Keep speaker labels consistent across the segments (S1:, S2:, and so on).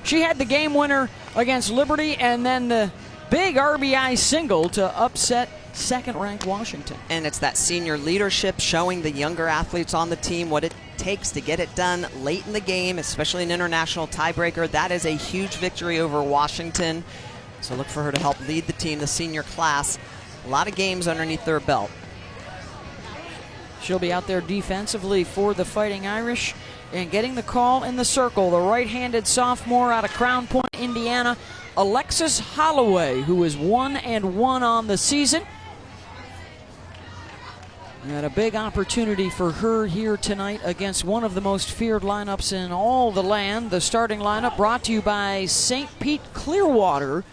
S1: She had the game winner against Liberty and then the big RBI single to upset second-ranked Washington.
S2: And it's that senior leadership, showing the younger athletes on the team what it takes to get it done late in the game, especially an international tiebreaker. That is a huge victory over Washington. So look for her to help lead the team, the senior class. A lot of games underneath their belt.
S1: She'll be out there defensively for the Fighting Irish and getting the call in the circle. The right-handed sophomore out of Crown Point, Indiana, Alexis Holloway, who is 1-1 on the season. And a big opportunity for her here tonight against one of the most feared lineups in all the land. The starting lineup brought to you by St. Pete Clearwater.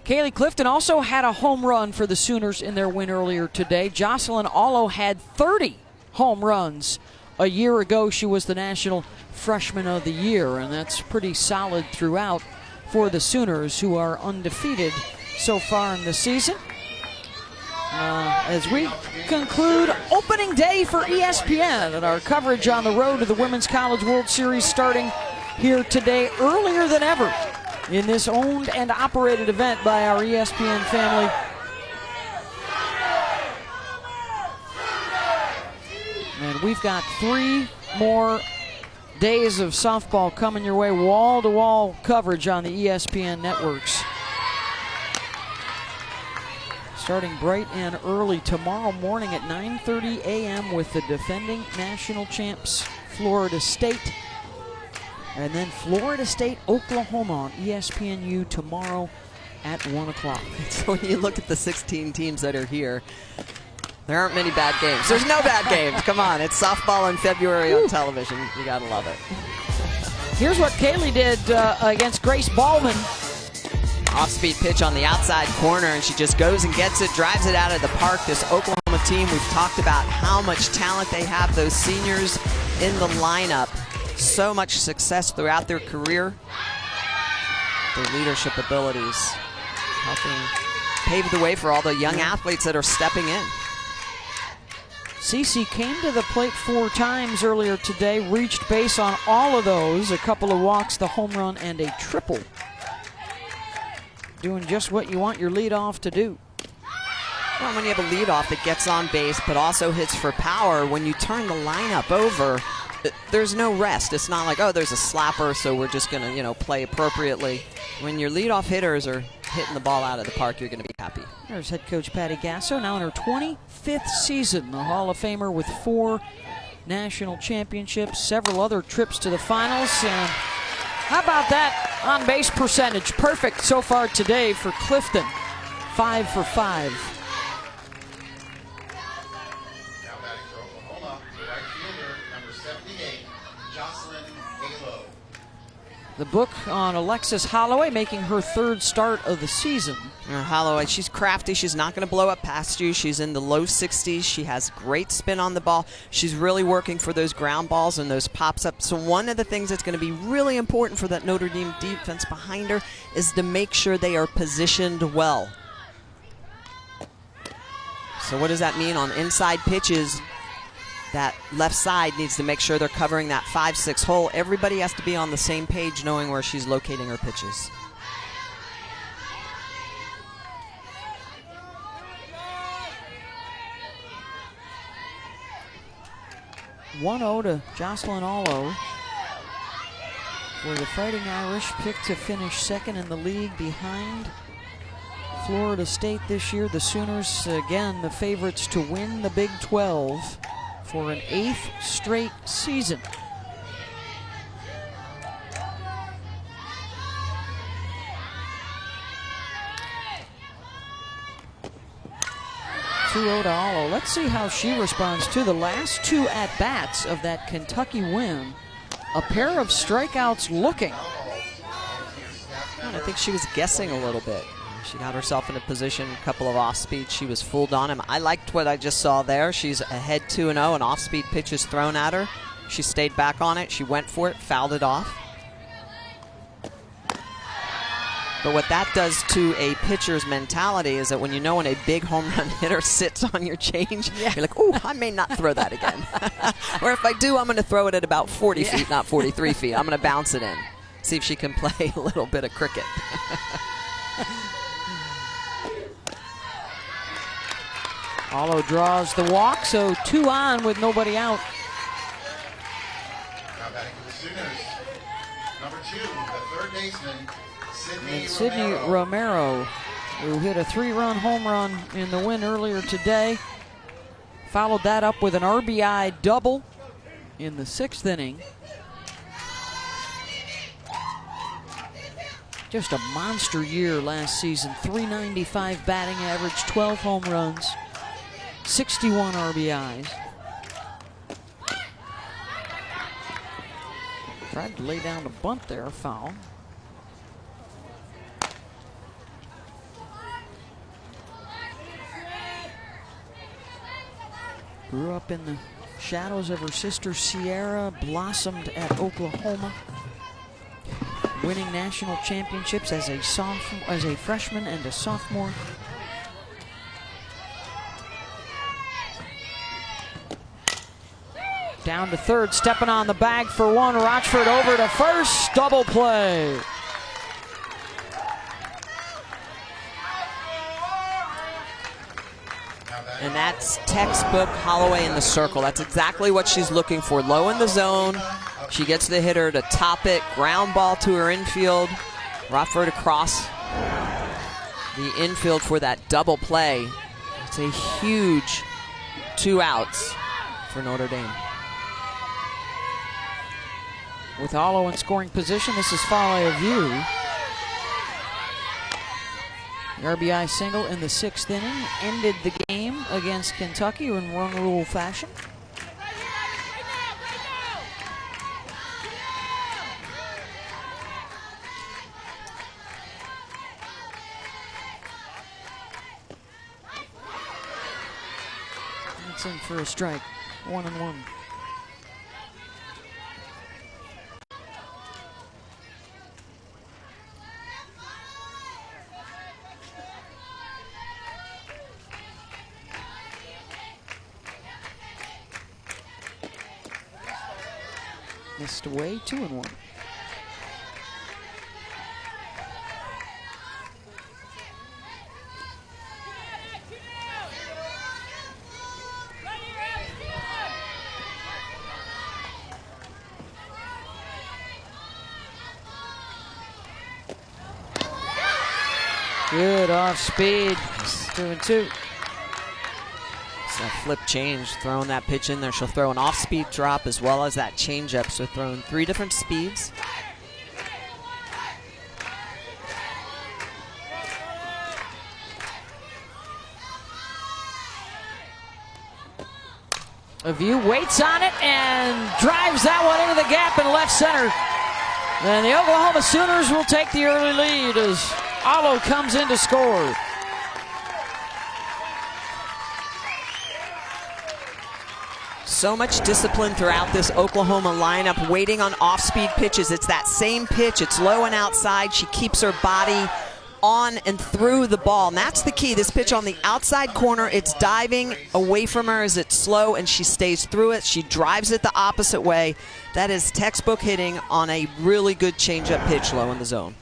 S1: Kaylee Clifton also had a home run for the Sooners in their win earlier today. Jocelyn Allo had 30 home runs a year ago. She was the National Freshman of the Year, and that's pretty solid throughout for the Sooners, who are undefeated so far in the season. As we conclude opening day for ESPN and our coverage on the road to the Women's College World Series starting here today earlier than ever in this owned and operated event by our ESPN family. And we've got 3 more days of softball coming your way, wall-to-wall coverage on the ESPN networks. Starting bright and early tomorrow morning at 9:30 a.m. with the defending national champs, Florida State. And then Florida State, Oklahoma on ESPNU tomorrow at 1 o'clock.
S2: So when you look at the 16 teams that are here, there aren't many bad games. There's no bad games. Come on, it's softball in February on television. You gotta love it.
S1: Here's what Kaylee did against Grace Ballman.
S2: Off-speed pitch on the outside corner, and she just goes and gets it, drives it out of the park. This Oklahoma team, we've talked about how much talent they have, those seniors in the lineup. So much success throughout their career. Their leadership abilities helping pave the way for all the young athletes that are stepping in.
S1: Cece came to the plate 4 times earlier today, reached base on all of those, a couple of walks, the home run, and a triple. Doing just what you want your leadoff to do.
S2: Well, when you have a leadoff that gets on base but also hits for power, when you turn the lineup over, there's no rest. It's not like, oh, there's a slapper, so we're just going to, play appropriately. When your leadoff hitters are hitting the ball out of the park, you're going to be happy.
S1: There's head coach Patty Gasso, now in her 25th season, the Hall of Famer with 4 national championships, several other trips to the finals. And how about that on-base percentage? Perfect so far today for Clifton, 5 for 5.
S3: Now batting for Oklahoma, the right fielder, number 78, Jocelyn Allo.
S1: The book on Alexis Holloway making her 3rd start of the season.
S2: Holloway, she's crafty. She's not going to blow up past you. She's in the low 60s. She has great spin on the ball. She's really working for those ground balls and those pops up. So one of the things that's going to be really important for that Notre Dame defense behind her is to make sure they are positioned well. So what does that mean on inside pitches? That left side needs to make sure they're covering that 5-6 hole. Everybody has to be on the same page knowing where she's locating her pitches.
S1: (1-0) to Jocelyn Allo for the Fighting Irish, picked to finish 2nd in the league behind Florida State this year. The Sooners, again, the favorites to win the Big 12 for an 8th straight season. (2-0) to Allo. Let's see how she responds to the last 2 at-bats of that Kentucky win. A pair of strikeouts looking.
S2: And I think she was guessing a little bit. She got herself in a position, a couple of off-speed. She was fooled on him. I liked what I just saw there. She's ahead 2-0, an off-speed pitch is thrown at her. She stayed back on it. She went for it, fouled it off. But what that does to a pitcher's mentality is that when you know when a big home run hitter sits on your change, you're like, ooh, I may not throw that again. Or if I do, I'm going to throw it at about 40 feet, not 43 feet. I'm going to bounce it in. Let's see if she can play a little bit of cricket.
S1: Alo draws the walk, so 2 on with nobody out.
S3: Now batting for the Sooners. Number 2, the third baseman,
S1: And
S3: Sydney
S1: Sydney
S3: Romero.
S1: Romero, who hit a 3-run home run in the win earlier today. Followed that up with an RBI double in the 6th inning. Just a monster year last season. 395 batting average, 12 home runs, 61 RBIs. Tried to lay down the bunt there, foul. Grew up in the shadows of her sister Sierra, blossomed at Oklahoma, winning national championships as a freshman and a sophomore. Down to third, stepping on the bag for one. Rochford over to first, double play.
S2: And that's textbook Holloway in the circle. That's exactly what she's looking for. Low in the zone. She gets the hitter to top it. Ground ball to her infield. Rochford across the infield for that double play. It's a huge 2 outs for Notre Dame.
S1: With Alo in scoring position, this is Fale View. The RBI single in the 6th inning ended the game against Kentucky in run rule fashion. That's in for a strike, 1-1. Missed away, 2-1. Good off speed, 2-2.
S2: It's a flip change, throwing that pitch in there. She'll throw an off-speed drop as well as that changeup. So throwing 3 different speeds.
S1: A View waits on it and drives that one into the gap in left center. And the Oklahoma Sooners will take the early lead as Alo comes in to score.
S2: So much discipline throughout this Oklahoma lineup, waiting on off-speed pitches. It's that same pitch. It's low and outside. She keeps her body on and through the ball, and that's the key. This pitch on the outside corner, it's diving away from her as it's slow, and she stays through it. She drives it the opposite way. That is textbook hitting on a really good changeup pitch low in the zone.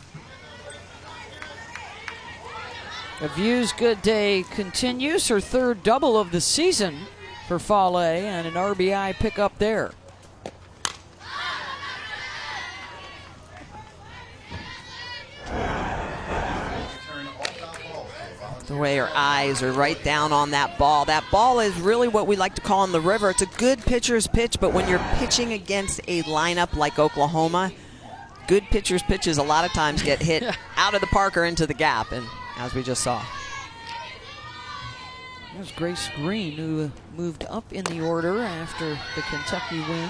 S1: A View's good day continues. Her 3rd double of the season for Fale, and an RBI pickup there.
S2: The way her eyes are right down on that ball. That ball is really what we like to call in the river. It's a good pitcher's pitch, but when you're pitching against a lineup like Oklahoma, good pitcher's pitches a lot of times get hit out of the park or into the gap, and as we just saw.
S1: There's Grace Green, who moved up in the order after the Kentucky win.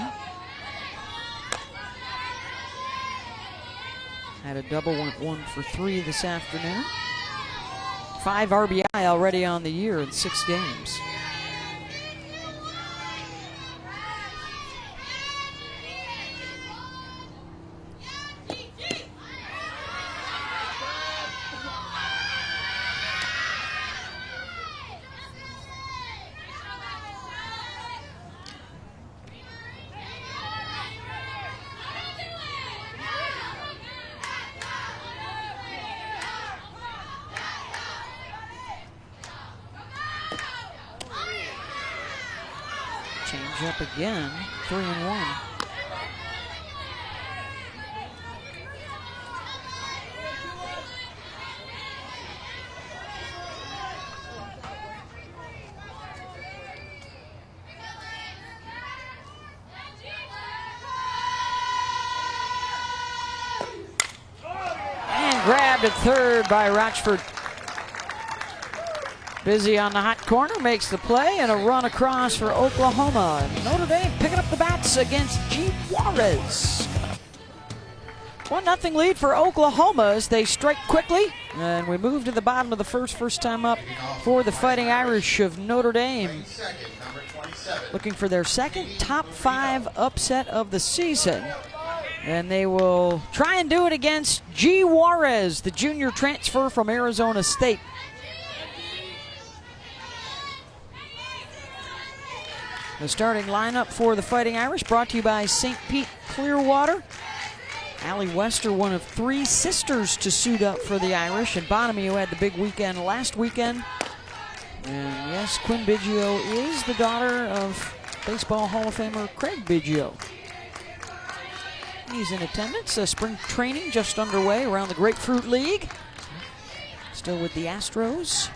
S1: Had a double, went 1 for 3 this afternoon. 5 RBI already on the year in 6 games. Edge up again, 3-1. And grabbed at third by Rochford. Busy on the hot corner, makes the play, and a run across for Oklahoma. Notre Dame picking up the bats against G. Juarez. 1-0 lead for Oklahoma as they strike quickly. And we move to the bottom of the first time up for the Fighting Irish of Notre Dame. Looking for their second top 5 upset of the season. And they will try and do it against G. Juarez, the junior transfer from Arizona State. The starting lineup for the Fighting Irish brought to you by St. Pete Clearwater. Allie Wester, one of 3 sisters to suit up for the Irish, and Bonamy, who had the big weekend last weekend. And yes, Quinn Biggio is the daughter of Baseball Hall of Famer Craig Biggio. He's in attendance. Spring training just underway around the Grapefruit League. Still with the Astros.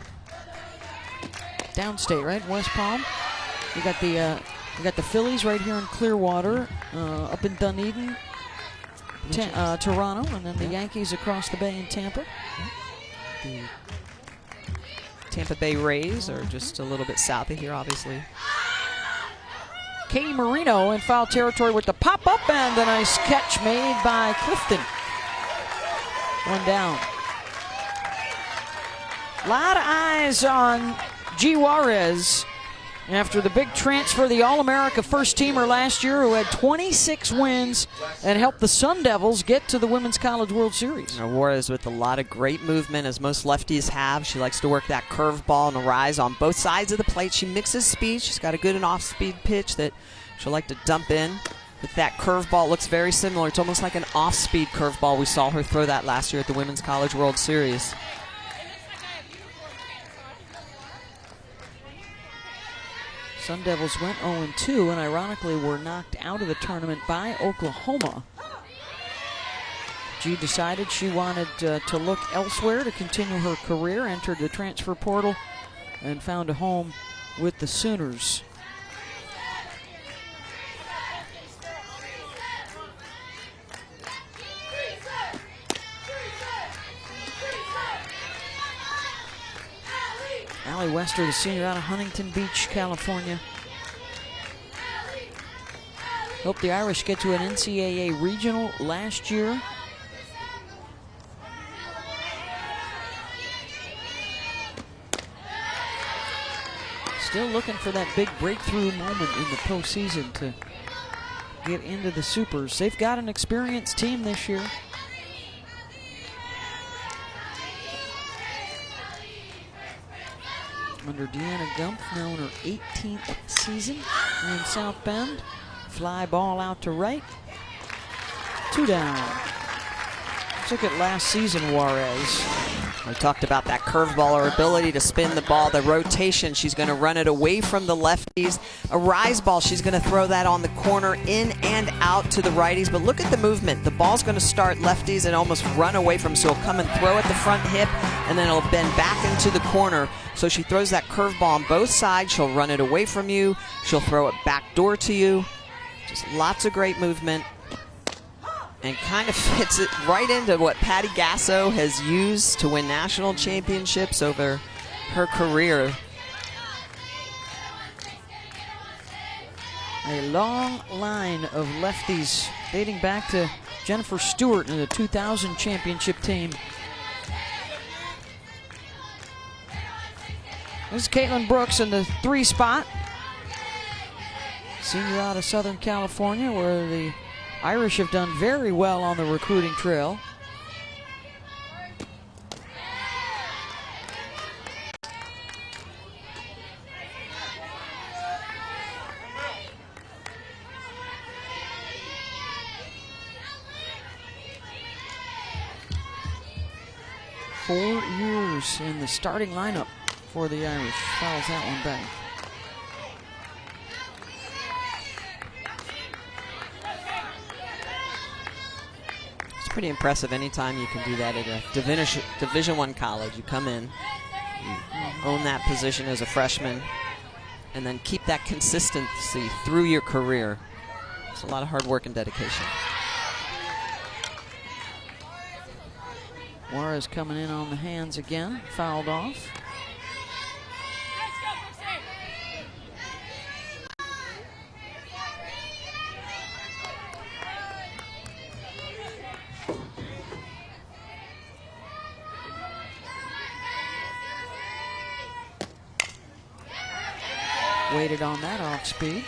S1: Downstate, right? West Palm. You got the Phillies right here in Clearwater, up in Dunedin, Toronto, and then the Yankees across the bay in Tampa.
S2: The Tampa Bay Rays are just a little bit south of here, obviously.
S1: Katie Marino in foul territory with the pop-up, and a nice catch made by Clifton. 1 down. A lot of eyes on G. Juarez after the big transfer, the All-America first-teamer last year who had 26 wins and helped the Sun Devils get to the Women's College World Series.
S2: Juarez with a lot of great movement, as most lefties have. She likes to work that curveball and a rise on both sides of the plate. She mixes speed. She's got a good and off-speed pitch that she'll like to dump in. With that curveball, it looks very similar. It's almost like an off-speed curveball. We saw her throw that last year at the Women's College World Series.
S1: Sun Devils went 0-2 and ironically were knocked out of the tournament by Oklahoma. G decided she wanted to look elsewhere to continue her career, entered the transfer portal, and found a home with the Sooners. Allie Wester, the senior out of Huntington Beach, California. Helped the Irish get to an NCAA regional last year. Still looking for that big breakthrough moment in the postseason to get into the Supers. They've got an experienced team this year. Under Deanna Gumpf, now in her 18th season in South Bend. Fly ball out to right. 2 down. Let's look at last season, Juarez.
S2: We talked about that curveball, her ability to spin the ball, the rotation. She's going to run it away from the lefties. A rise ball, she's going to throw that on the corner, in and out to the righties. But look at the movement. The ball's going to start lefties and almost run away from, so it'll come and throw at the front hip, and then it'll bend back into the corner. So she throws that curveball on both sides. She'll run it away from you. She'll throw it back door to you. Just lots of great movement. And kind of fits it right into what Patty Gasso has used to win national championships over her career.
S1: A long line of lefties dating back to Jennifer Stewart and the 2000 championship team. This is Caitlin Brooks in the 3 spot. Senior out of Southern California, where the Irish have done very well on the recruiting trail. Four years in the starting lineup for the Irish. Fouls that one back.
S2: pretty impressive anytime you can do that at a Division I college. You come in, you own that position as a freshman, and then keep that consistency through your career. It's a lot of hard work and dedication.
S1: Juarez coming in on the hands again, fouled off. Waited on that off speed.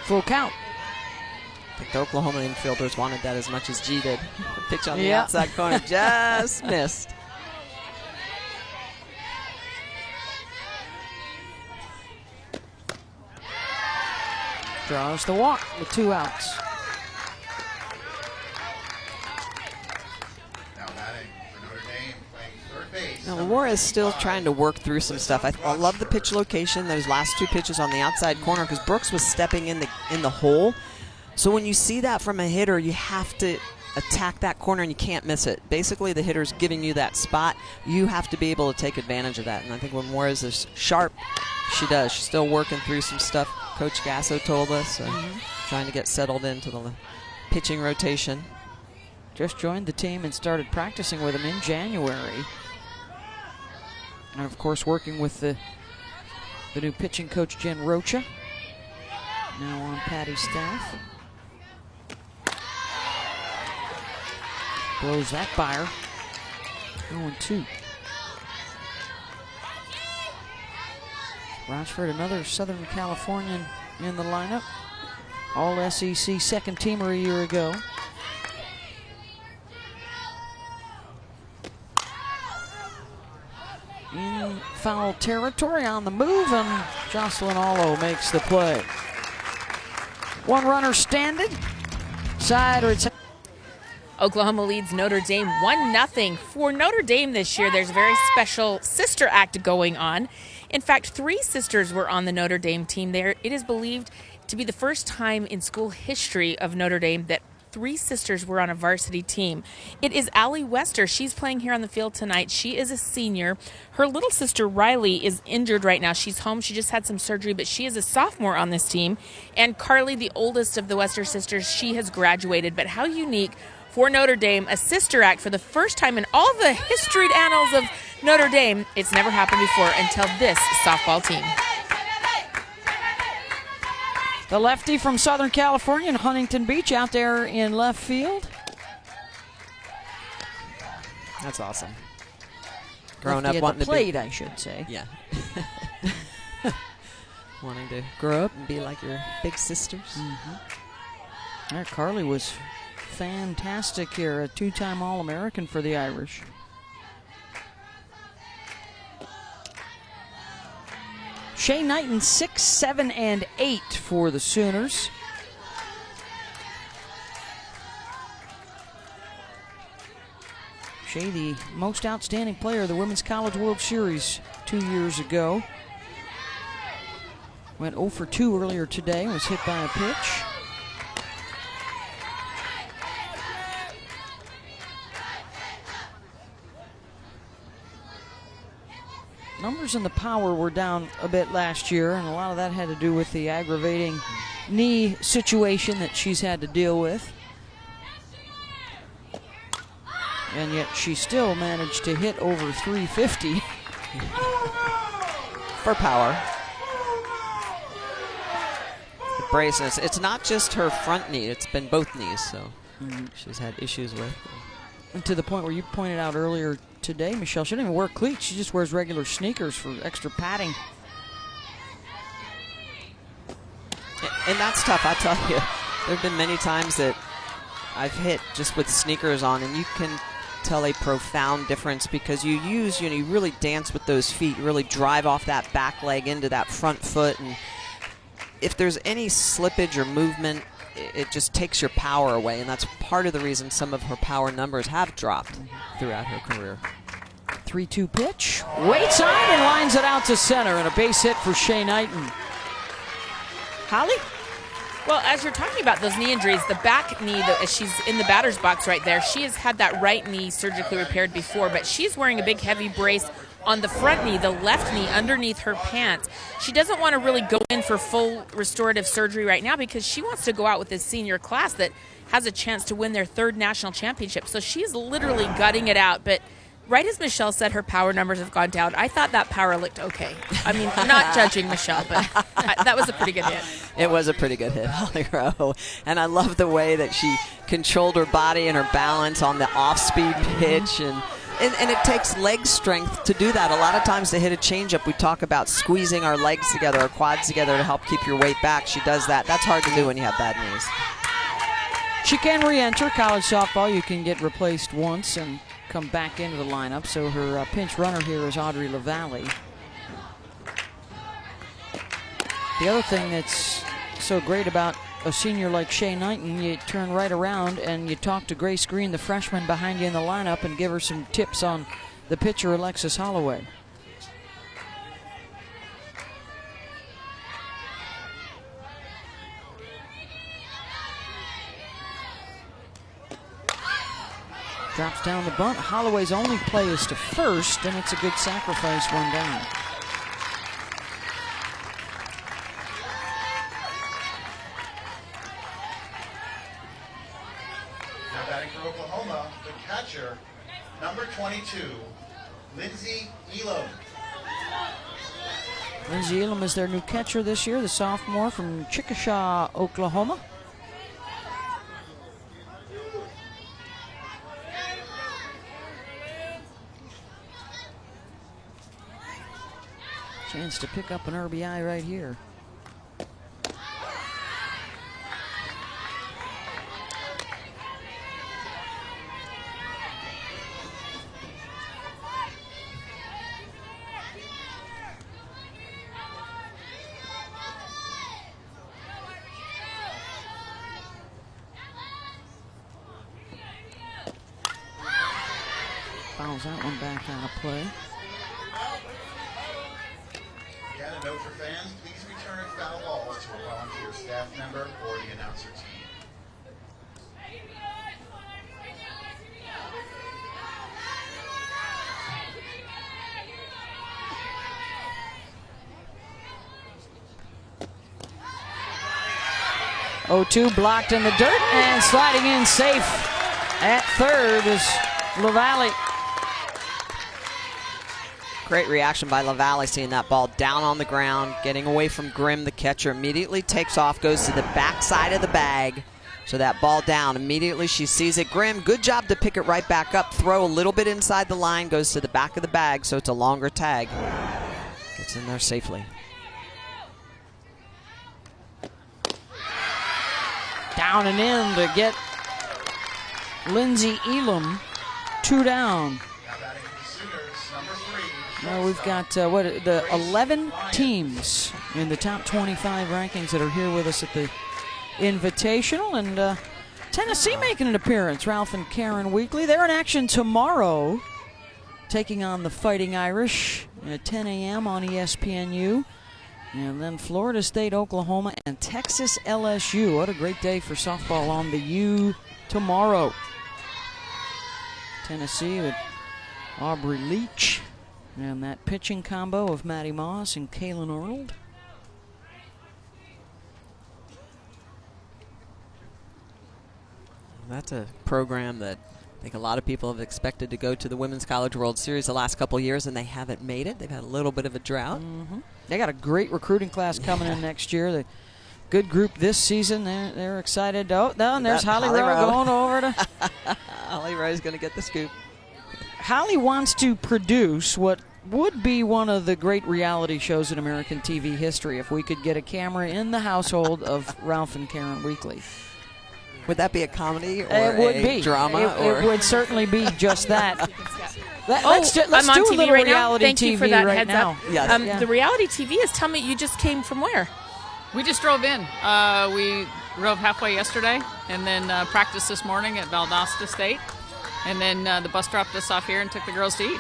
S1: Full count.
S2: I think the Oklahoma infielders wanted that as much as G did. The pitch on the outside corner just missed.
S1: Draws the walk with 2 outs.
S3: Now batting for Notre Dame, playing third base.
S2: Now, Juarez is still trying to work through some stuff. I love the pitch location, those last 2 pitches on the outside corner, because Brooks was stepping in the hole. So when you see that from a hitter, you have to attack that corner and you can't miss it. Basically, the hitter's giving you that spot. You have to be able to take advantage of that. And I think when Juarez is sharp, she does. She's still working through some stuff. Coach Gasso told us, trying to get settled into the pitching rotation.
S1: Just joined the team and started practicing with him in January. And of course, working with the new pitching coach, Jen Rocha, now on Patty's staff. Blows that fire. 0-2. Rochford, another Southern Californian in the lineup. All SEC second teamer a year ago. In foul territory, on the move, and Jocelyn Allo makes the play. 1 runner standing. Side or it's
S4: Oklahoma leads Notre Dame 1-0. For Notre Dame this year, there's a very special sister act going on. In fact, 3 sisters were on the Notre Dame team there. It is believed to be the first time in school history of Notre Dame that 3 sisters were on a varsity team. It is Allie Wester. She's playing here on the field tonight. She is a senior. Her little sister Riley is injured right now. She's home. She just had some surgery, but she is a sophomore on this team. And Carly, the oldest of the Wester sisters, she has graduated. But how unique for Notre Dame, a sister act for the first time in all the historied annals of Notre Dame. It's never happened before until this softball team.
S1: the lefty from Southern California in Huntington Beach out there in left field.
S2: That's awesome. Growing
S1: Lefty
S2: up wanting
S1: at the plate,
S2: to be,
S1: I should say.
S2: yeah. Wanting to grow up and be like your big sisters.
S1: Yeah, Carly was fantastic here, a 2-time All-American for the Irish. Shea Knighton 6, 7, and 8 for the Sooners. Shea, the most outstanding player of the Women's College World Series 2 years ago. Went 0 for 2 earlier today, was hit by a pitch. Numbers and the power were down a bit last year, and a lot of that had to do with the aggravating knee situation that she's had to deal with. And yet she still managed to hit over 350.
S2: For power. The braces. It's not just her front knee, it's been both knees, so she's had issues with.
S1: And to the point where you pointed out earlier today, Michelle, she doesn't even wear cleats. She just wears regular sneakers for extra padding.
S2: And that's tough, I tell you. There have been many times that I've hit just with sneakers on, and you can tell a profound difference because you use, you really dance with those feet. You really drive off that back leg into that front foot. And if there's any slippage or movement, it just takes your power away. And that's part of the reason some of her power numbers have dropped throughout her career.
S1: 3-2 pitch. Waits on and lines it out to center. And a base hit for Shea Knighton. Holly?
S4: Well, as you're talking about those knee injuries, the back knee, as she's in the batter's box right there, she has had that right knee surgically repaired before, but she's wearing a big heavy brace on the front knee, the left knee, underneath her pants. She doesn't want to really go in for full restorative surgery right now because she wants to go out with this senior class that has a chance to win their 3rd national championship. So she's literally gutting it out, but right as Michelle said, her power numbers have gone down. I thought that power looked okay. I mean, not judging Michelle, but that was a pretty good hit.
S2: It was a pretty good hit, Holly Rowe. And I love the way that she controlled her body and her balance on the off-speed pitch. And it takes leg strength to do that. A lot of times to hit a changeup, we talk about squeezing our legs together, our quads together to help keep your weight back. She does that. That's hard to do when you have bad knees.
S1: She can re-enter college softball. You can get replaced once and come back into the lineup. So her pinch runner here is Audrey LaValle. The other thing that's so great about a senior like Shea Knighton, you turn right around and you talk to Grace Green, the freshman behind you in the lineup, and give her some tips on the pitcher Alexis Holloway. Drops down the bunt. Holloway's only play is to first, and it's a good sacrifice, one down.
S3: Now batting for Oklahoma, the catcher, number 22, Lindsay Elam.
S1: Lindsay Elam is their new catcher this year, the sophomore from Chickasha, Oklahoma. Chance to pick up an RBI right here. Fouls that one back out of play.
S3: Again, a note for fans, please return foul balls to a volunteer staff member or the announcer team.
S1: Oh, 2 blocked in the dirt and sliding in safe at third is LaValle.
S2: Great reaction by LaValle, seeing that ball down on the ground, getting away from Grimm, the catcher. Immediately takes off, goes to the back side of the bag. So that ball down, immediately she sees it. Grimm, good job to pick it right back up. Throw a little bit inside the line, goes to the back of the bag, so it's a longer tag. Gets in there safely.
S1: Down and in to get Lindsay Elam. 2 down.
S3: Now batting for the Sooners, number 3.
S1: Now we've got the 11 teams in the top 25 rankings that are here with us at the Invitational, and Tennessee making an appearance. Ralph and Karen Weekly. They're in action tomorrow, taking on the Fighting Irish at 10 a.m. on ESPNU. And then Florida State, Oklahoma, and Texas LSU. What a great day for softball on the U tomorrow. Tennessee with Aubrey Leach. And that pitching combo of Maddie Moss and Kaylin Arnold.
S2: That's a program that I think a lot of people have expected to go to the Women's College World Series the last couple of years, and they haven't made it. They've had a little bit of a drought.
S1: They got a great recruiting class coming in next year. The good group this season. They're excited. Oh, no, and there's Holly Rowe going over to.
S2: Holly Rowe's going to get the scoop.
S1: Holly wants to produce what would be one of the great reality shows in American TV history if we could get a camera in the household of Ralph and Karen Weekly.
S2: Would that be a comedy or
S1: it would
S2: a
S1: be
S2: drama?
S1: It would certainly be just that. Let's
S4: I'm on
S1: do a
S4: TV
S1: little
S4: right now.
S1: reality
S4: Thank you
S1: TV
S4: for that
S1: right
S4: heads
S1: now.
S4: up.
S2: Yes.
S1: Yeah.
S4: The reality TV is, tell me, you just came from where?
S5: We just drove in. We drove halfway yesterday and then practiced this morning at Valdosta State. And then the bus dropped us off here and took the girls to eat.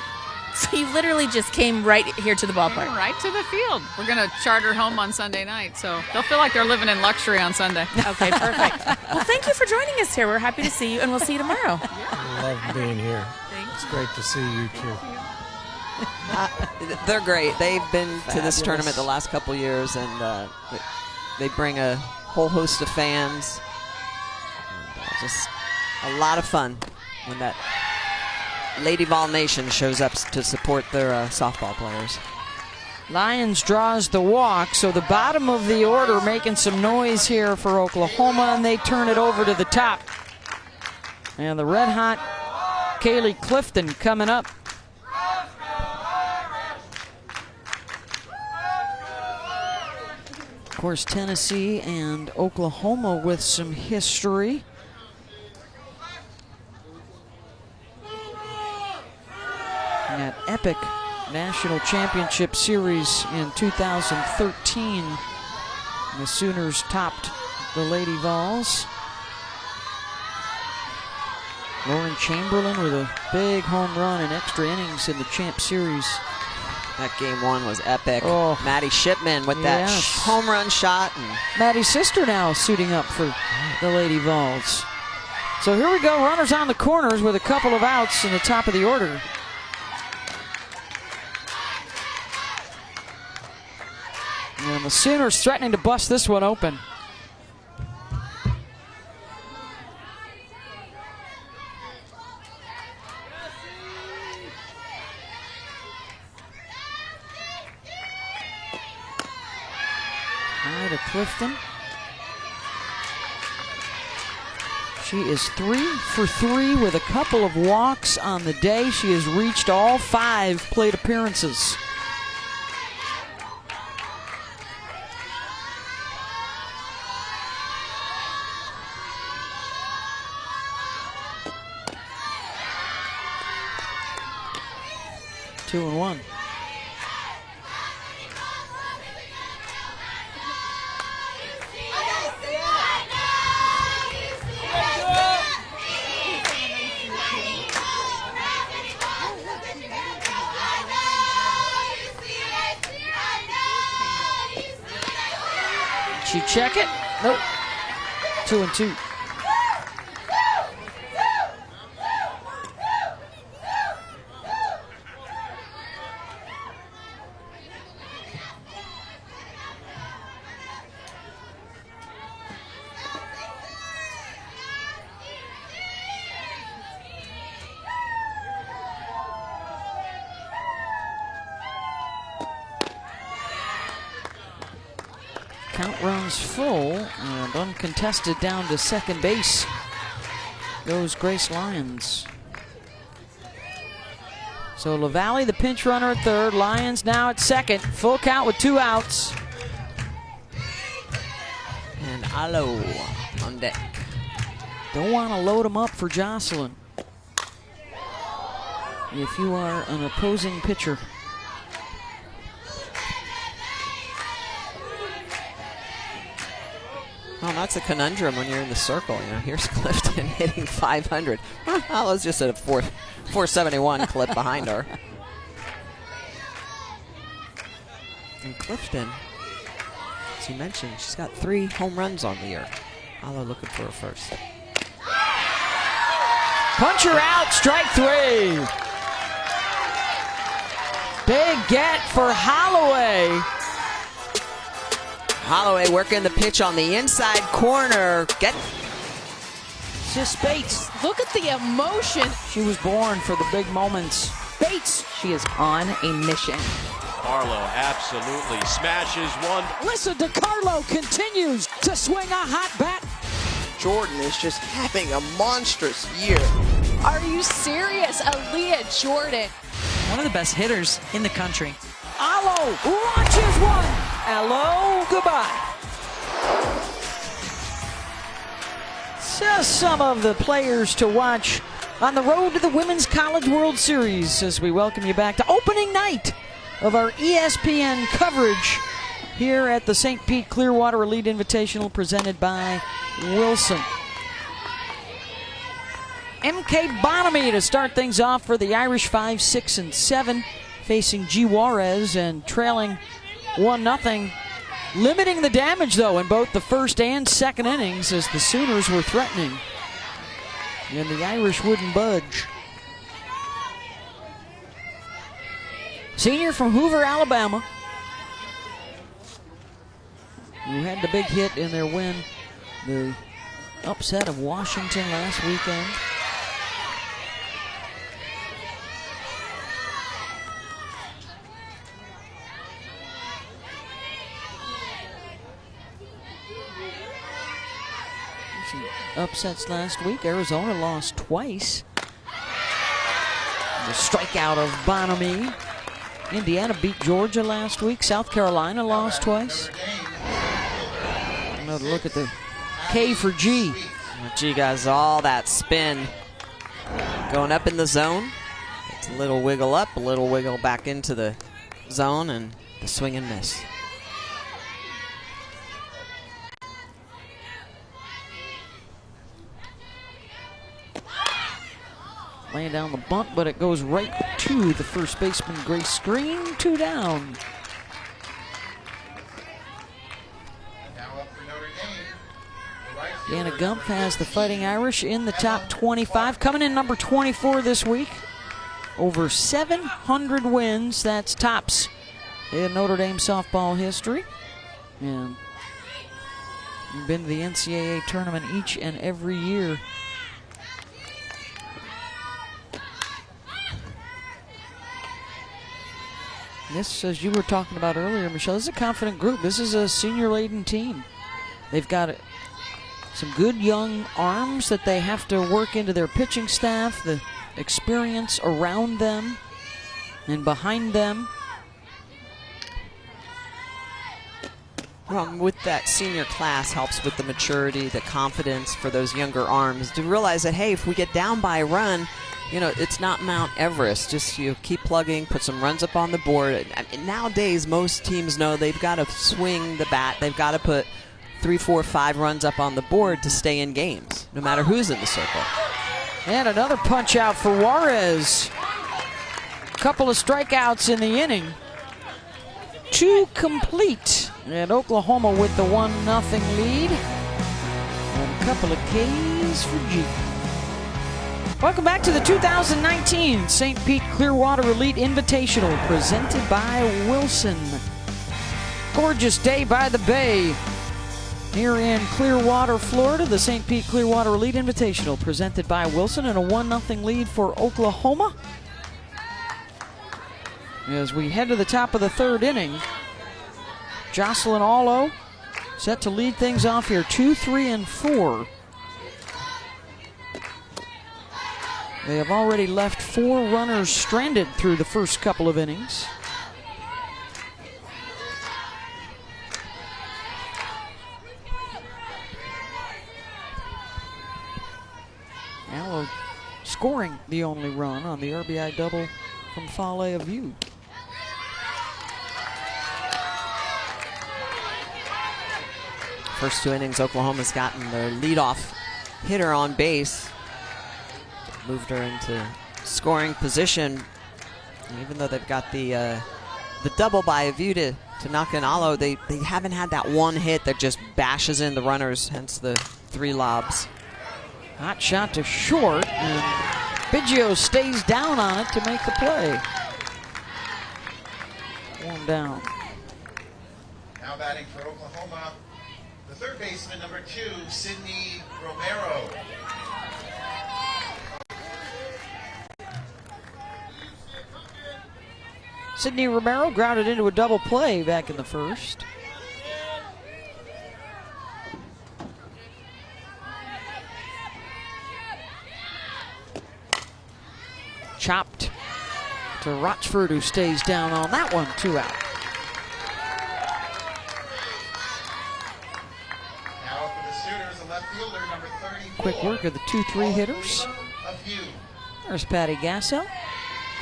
S4: So you literally just came right here to the ballpark.
S5: Right to the field. We're going to charter home on Sunday night, so they'll feel like they're living in luxury on Sunday.
S4: Okay, perfect. Well, thank you for joining us here. We're happy to see you, and we'll see you tomorrow.
S6: I love being here. It's great to see you, too.
S2: They're great. They've been to this tournament the last couple years, and they bring a whole host of fans. And, just a lot of fun when that Lady Vol Nation shows up to support their softball players.
S1: Lions draws the walk, so the bottom of the order making some noise here for Oklahoma, and they turn it over to the top. And the red-hot Kaylee Clifton coming up. Of course, Tennessee and Oklahoma with some history. That epic National Championship Series in 2013. The Sooners topped the Lady Vols. Lauren Chamberlain with a big home run in extra innings in the Champ Series.
S2: That game one was epic.
S1: Oh.
S2: Maddie Shipman with that
S1: Yes.
S2: home run shot. And
S1: Maddie's sister now suiting up for the Lady Vols. So here we go, runners on the corners with a couple of outs in the top of the order. And the Sooners threatening to bust this one open. High to Clifton. She is 3 for 3 with a couple of walks on the day. She has reached all 5 plate appearances. Two and one. She check it? Nope. 2 and 2. Count runs full and uncontested down to second base goes Grace Lyons. So LaValle, the pinch runner at third. Lyons now at second. Full count with 2 outs.
S2: And Alo on deck.
S1: Don't want to load him up for Jocelyn if you are an opposing pitcher.
S2: Well, that's a conundrum when you're in the circle. You know, here's Clifton hitting 500. Alo's just at a 471 clip behind her. And Clifton, as you mentioned, she's got 3 home runs on the year. Alo looking for her first.
S1: Puncher out, strike 3. Big get for Holloway.
S2: Holloway working the pitch on the inside corner.
S1: Just Bates.
S7: Look at the emotion.
S1: She was born for the big moments. Bates.
S7: She is on a mission.
S8: Carlo absolutely smashes one.
S1: Listen to Carlo continues to swing a hot bat.
S9: Jordan is just having a monstrous year.
S7: Are you serious? Aaliyah Jordan.
S10: One of the best hitters in the country.
S1: Alo launches one. Alo, goodbye. Just some of the players to watch on the road to the Women's College World Series as we welcome you back to opening night of our ESPN coverage here at the St. Pete Clearwater Elite Invitational presented by Wilson. MK Bonamy to start things off for the Irish 5, 6, and 7, facing G. Juarez and trailing 1-0. Limiting the damage, though, in both the first and second innings as the Sooners were threatening. And the Irish wouldn't budge. Senior from Hoover, Alabama, who had the big hit in their win, the upset of Washington last weekend. Some upsets last week. Arizona lost twice. The strikeout of Bonamy. Indiana beat Georgia last week. South Carolina lost twice. Another look at the K for G.
S2: G guys, all that spin going up in the zone. It's a little wiggle up, a little wiggle back into the zone, and the swing and miss.
S1: Laying down the bunt, but it goes right to the first baseman, Grace Screen. 2 down. Deanna Gumpf has the Fighting Irish in the top 25. Coming in number 24 this week. Over 700 wins. That's tops in Notre Dame softball history. And we've been to the NCAA tournament each and every year. This, as you were talking about earlier, Michelle, this is a confident group. This is a senior-laden team. They've got some good young arms that they have to work into their pitching staff, the experience around them and behind them.
S2: Well, with that senior class helps with the maturity, the confidence for those younger arms to realize that, hey, if we get down by a run, you know, it's not Mount Everest. Just keep plugging, put some runs up on the board. Nowadays, most teams know they've got to swing the bat. They've got to put 3, 4, 5 runs up on the board to stay in games, no matter who's in the circle.
S1: And another punch out for Juarez. Couple of strikeouts in the inning. 2 complete. And Oklahoma with the 1-0 lead. And a couple of Ks for G. Welcome back to the 2019 St. Pete Clearwater Elite Invitational presented by Wilson. Gorgeous day by the bay here in Clearwater, Florida. The St. Pete Clearwater Elite Invitational presented by Wilson, and a 1-0 lead for Oklahoma. As we head to the top of the 3rd inning, Jocelyn Allo set to lead things off here, 2, 3, and 4. They have already left 4 runners stranded through the first couple of innings. Allo scoring the only run on the RBI double from Fale Aviu.
S2: First 2 innings, Oklahoma's gotten their leadoff hitter on base. Moved her into scoring position. And even though they've got the double by Aviu to knock in Allo, they haven't had that one hit that just bashes in the runners, hence the 3 lobs.
S1: Hot shot to short, and Biggio stays down on it to make the play. 1 down.
S3: Now batting for Oklahoma, the 3rd baseman, number 2, Sydney Romero.
S1: Sydney Romero grounded into a double play back in the 1st. Chopped to Rochford, who stays down on that one. 2 out.
S3: Now for the Sooners, a left fielder, number 34,
S1: quick work of the 2-3 hitters. There's Patty Gassel.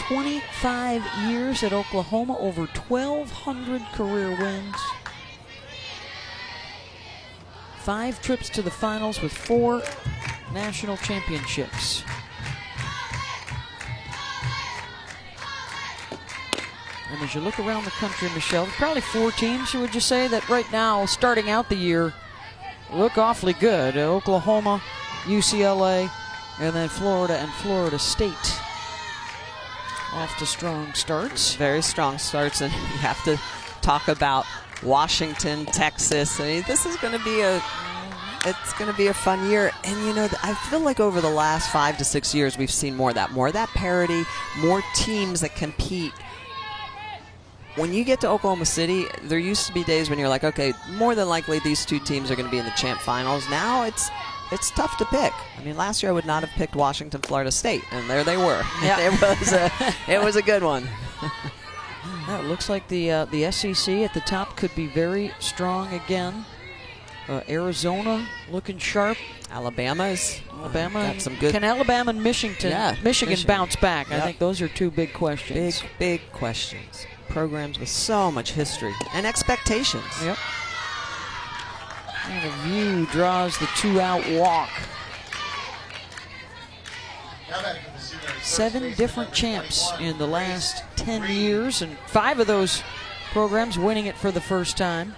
S1: 25 years at Oklahoma, over 1,200 career wins. 5 trips to the finals with 4 national championships. And as you look around the country, Michelle, there's probably 4 teams, you would just say, that right now, starting out the year, look awfully good. Oklahoma, UCLA, and then Florida and Florida State. Off to strong starts.
S2: Very strong starts, and you have to talk about Washington, Texas. I mean, this is going to be it's going to be a fun year. And you know, I feel like over the last 5 to 6 years, we've seen more of that parity, more teams that compete. When you get to Oklahoma City, there used to be days when you're like, okay, more than likely these 2 teams are going to be in the champ finals. Now it's tough to pick. I mean, last year I would not have picked Washington, Florida State, and there they were.
S1: Yeah.
S2: It was a good one.
S1: Yeah, it looks like the SEC at the top could be very strong again. Arizona looking sharp.
S2: Alabama got some good.
S1: Can Alabama and Michigan bounce back?
S2: Yep.
S1: I think those are 2 big questions.
S2: Big questions. Programs with so much history and expectations.
S1: Yep. And a View draws the 2-out walk. 7 different champs in the last 10 years, and 5 of those programs winning it for the first time.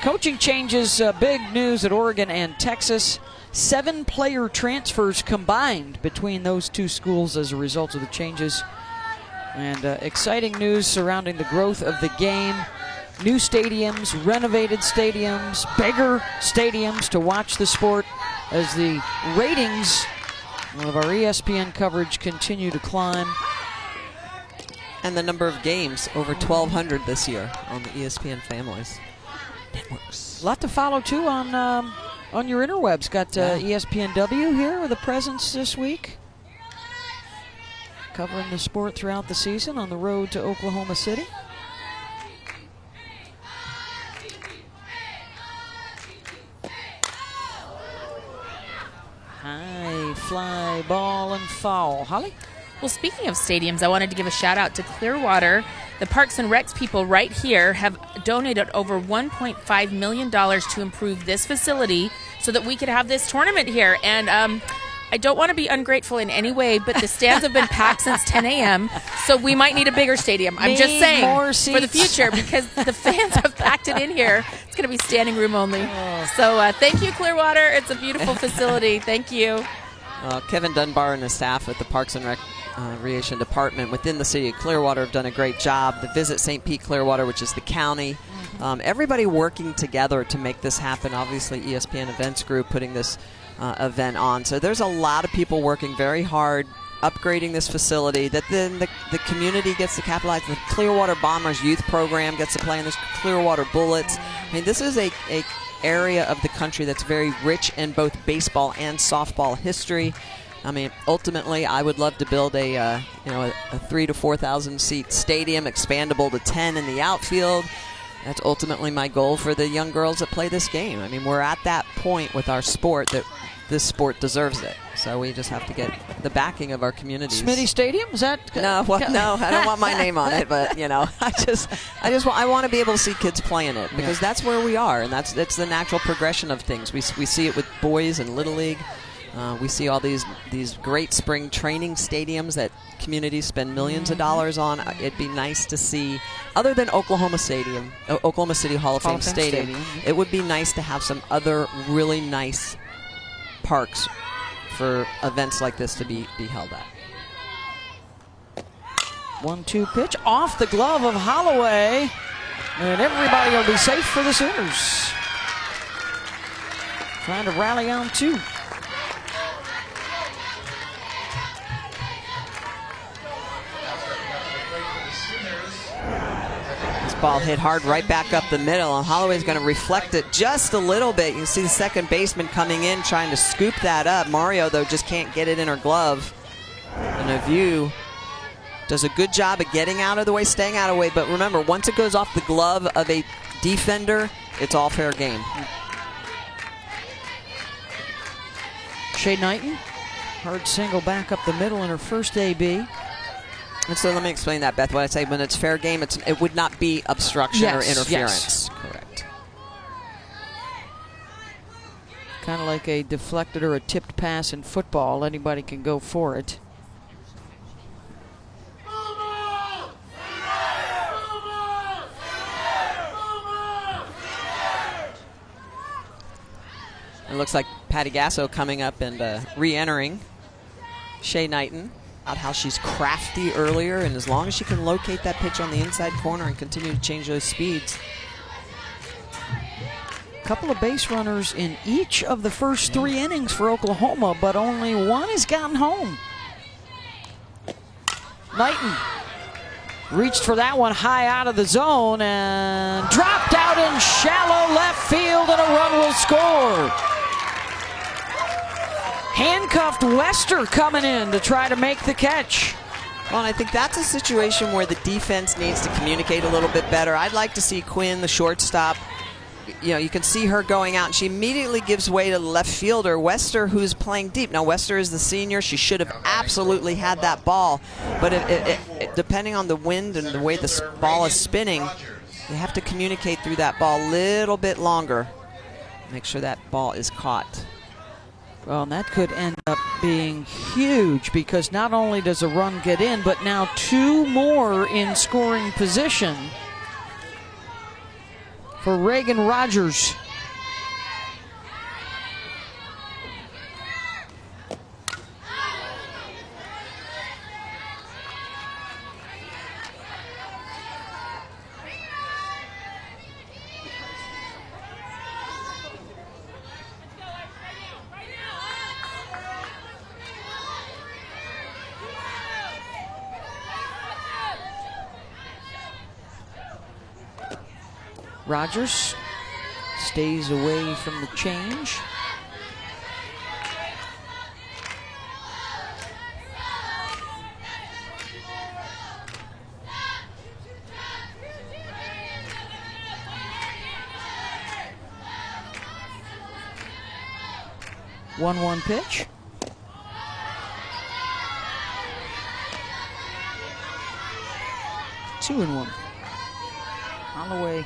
S1: Coaching changes, big news at Oregon and Texas. 7 player transfers combined between those 2 schools as a result of the changes. And exciting news surrounding the growth of the game. New stadiums, renovated stadiums, bigger stadiums to watch the sport as the ratings of our ESPN coverage continue to climb.
S2: And the number of games, over 1,200 this year on the ESPN families networks.
S1: A lot to follow, too, on your interwebs. Got ESPNW here with a presence this week, covering the sport throughout the season on the road to Oklahoma City. High fly ball and foul. Holly?
S4: Well, speaking of stadiums, I wanted to give a shout out to Clearwater. The Parks and Recs people right here have donated over $1.5 million to improve this facility so that we could have this tournament here. And I don't want to be ungrateful in any way, but the stands have been packed since 10 a.m., so we might need a bigger stadium. I'm just saying
S1: more
S4: for the future, because the fans have packed it in here. It's going to be standing room only. So thank you, Clearwater. It's a beautiful facility. Thank you.
S2: Kevin Dunbar and his staff at the Parks and Recreation Department within the city of Clearwater have done a great job. The Visit St. Pete Clearwater, which is the county, everybody working together to make this happen. Obviously, ESPN Events Group putting this event on. So there's a lot of people working very hard, upgrading this facility that then the community gets to capitalize. The Clearwater Bombers youth program gets to play in this. Clearwater Bullets. I mean, this is a area of the country that's very rich in both baseball and softball history. I mean, ultimately, I would love to build a 3,000 to 4,000 seat stadium, expandable to 10 in the outfield. That's ultimately my goal for the young girls that play this game. I mean, we're at that point with our sport that this sport deserves it. So we just have to get the backing of our communities.
S1: Smitty Stadium? Is that?
S2: No, I don't want my name on it, but I want to be able to see kids playing it because that's where we are, and that's the natural progression of things. We see it with boys and Little League. We see all these great spring training stadiums that communities spend millions of dollars on. It'd be nice to see, other than Oklahoma City Hall of Fame Stadium, it would be nice to have some other really nice parks for events like this to be held at.
S1: 1-2 pitch off the glove of Holloway, and everybody will be safe for the Sooners. Trying to rally on 2.
S2: Ball hit hard right back up the middle, and Holloway's going to reflect it just a little bit. You can see the second baseman coming in trying to scoop that up. Mario, though, just can't get it in her glove. And a View does a good job of getting out of the way, staying out of the way. But remember, once it goes off the glove of a defender, it's all fair game.
S1: Shea Knighton, hard single back up the middle in her first AB.
S2: And so let me explain that, Beth. What I say, when it's fair game, it would not be obstruction or interference.
S1: Yes.
S2: Correct.
S1: Kind of like a deflected or a tipped pass in football. Anybody can go for it.
S2: It looks like Patty Gasso coming up and re-entering Shea Knighton. About how she's crafty earlier, and as long as she can locate that pitch on the inside corner and continue to change those speeds.
S1: A couple of base runners in each of the first 3 innings for Oklahoma, but only one has gotten home. Knighton reached for that one high out of the zone and dropped out in shallow left field, and a run will score. Handcuffed Wester coming in to try to make the catch.
S2: Well, and I think that's a situation where the defense needs to communicate a little bit better. I'd like to see Quinn, the shortstop, you can see her going out, and she immediately gives way to the left fielder, Wester, who's playing deep. Now, Wester is the senior. She should have absolutely had that ball. But depending on the wind and the way the ball is spinning, you have to communicate through that ball a little bit longer. Make sure that ball is caught.
S1: Well, and that could end up being huge, because not only does a run get in, but now 2 more in scoring position for Reagan Rogers. Rogers stays away from the change. One pitch. Two and 1. Holloway.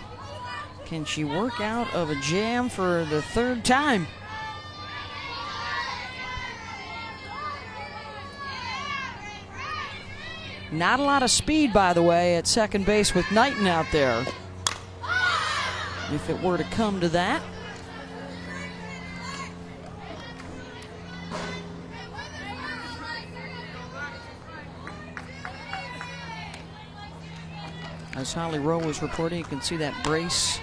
S1: Can she work out of a jam for the 3rd time? Not a lot of speed, by the way, at second base with Knighton out there. If it were to come to that. As Holly Rowe was reporting, you can see that brace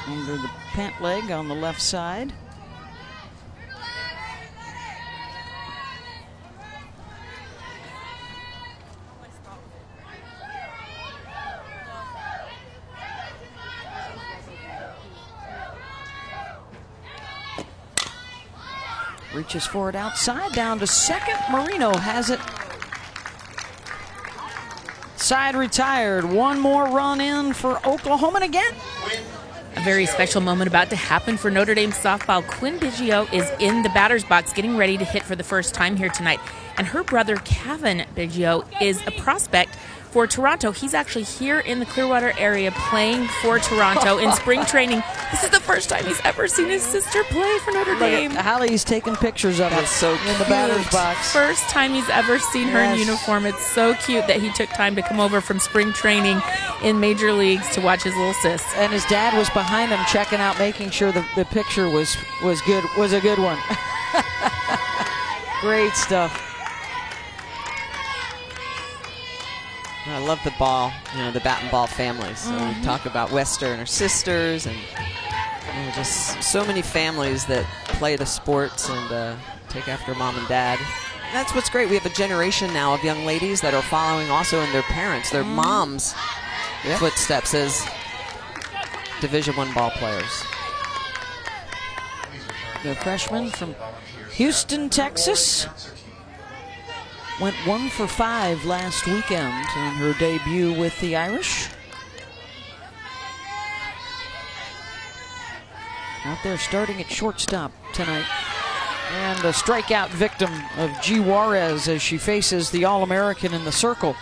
S1: under the pant leg on the left side. Reaches for it outside, down to second. Marino has it. Side retired. One more run in for Oklahoma, and again.
S4: A very special moment about to happen for Notre Dame softball. Quinn Biggio is in the batter's box getting ready to hit for the first time here tonight. And her brother, Kevin Biggio, is a prospect for Toronto. He's actually here in the Clearwater area playing for Toronto in spring training. This is the first time he's ever seen his sister play for Notre Dame.
S1: Hallie's taking pictures of it
S2: so
S1: in the batter's box.
S4: First time he's ever seen her in uniform. It's so cute that he took time to come over from spring training in major leagues to watch his little sis.
S1: And his dad was behind him checking out, making sure the picture was good, was a good one. Great stuff.
S2: I love the ball, the bat and ball family. So we talk about Wester and her sisters, and just so many families that play the sports and take after mom and dad. And that's what's great. We have a generation now of young ladies that are following also in their parents, their moms' footsteps as Division I ball players.
S1: The freshman from Houston, Texas. Went 1 for 5 last weekend in her debut with the Irish. Out there starting at shortstop tonight. And a strikeout victim of G. Juarez as she faces the All-American in the circle.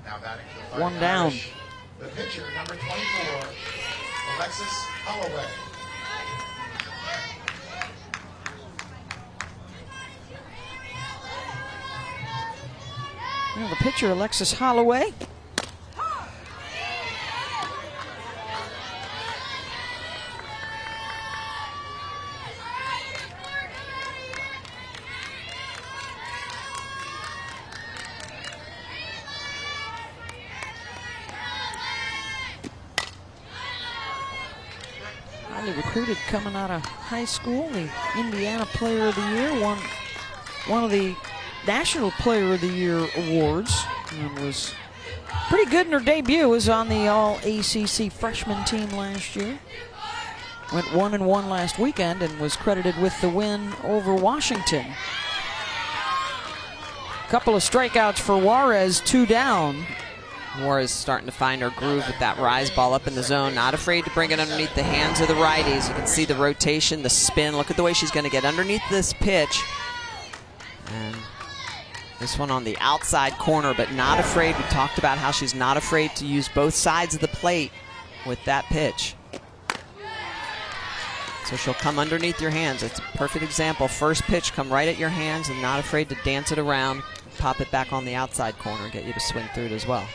S3: Now batting for the
S1: One down.
S3: Irish, the pitcher, number 24, Alexis Holloway.
S1: Well, the pitcher, Alexis Holloway. Highly recruited coming out of high school, the Indiana Player of the Year, won one of the National Player of the Year awards, and was pretty good in her debut. Was on the All-ACC freshman team last year. Went 1-1 last weekend and was credited with the win over Washington. Couple of strikeouts for Juarez, 2 down.
S2: Juarez starting to find her groove with that rise ball up in the zone. Not afraid to bring it underneath the hands of the righties. You can see the rotation, the spin. Look at the way she's going to get underneath this pitch. And this one on the outside corner, but not afraid. We talked about how she's not afraid to use both sides of the plate with that pitch. So she'll come underneath your hands. It's a perfect example. First pitch, come right at your hands and not afraid to dance it around, pop it back on the outside corner, get you to swing through it as well.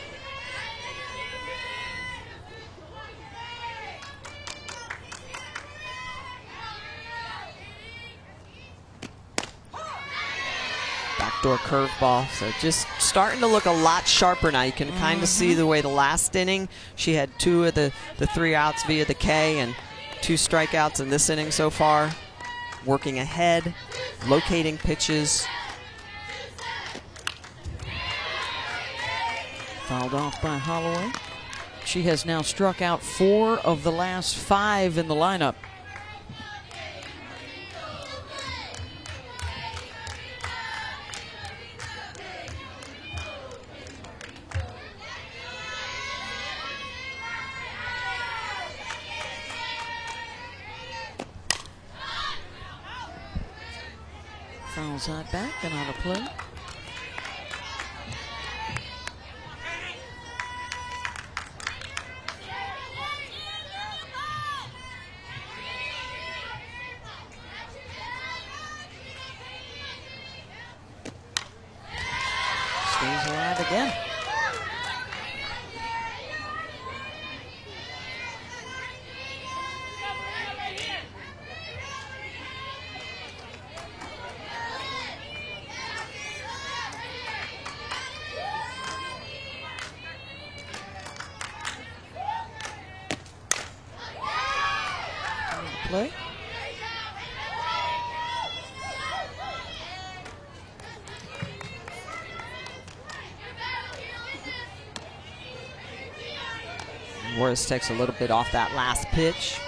S2: Backdoor curveball, so just starting to look a lot sharper now. You can kind of see the way the last inning, she had 2 of the 3 outs via the K and 2 strikeouts in this inning so far. Working ahead, locating pitches.
S1: Fouled off by Holloway. She has now struck out 4 of the last 5 in the lineup. Fouls that back and out of play. Stays alive again. Play.
S2: Juarez takes a little bit off that last pitch.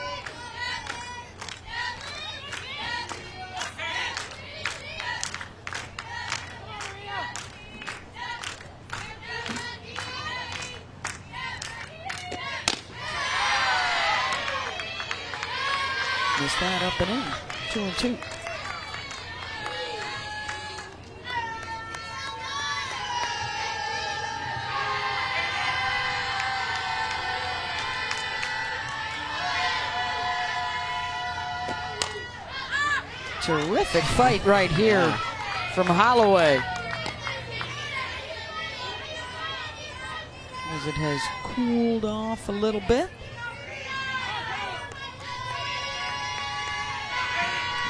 S1: Missed that up and in. 2-2. Terrific fight right here from Holloway. As it has cooled off a little bit.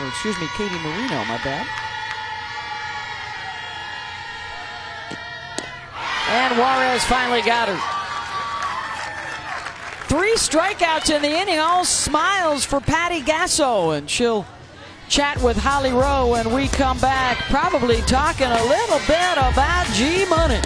S1: Or excuse me, Katie Marino, my bad. And Juarez finally got her. 3 strikeouts in the inning, all smiles for Patty Gasso, and she'll chat with Holly Rowe when we come back, probably talking a little bit about G-Money.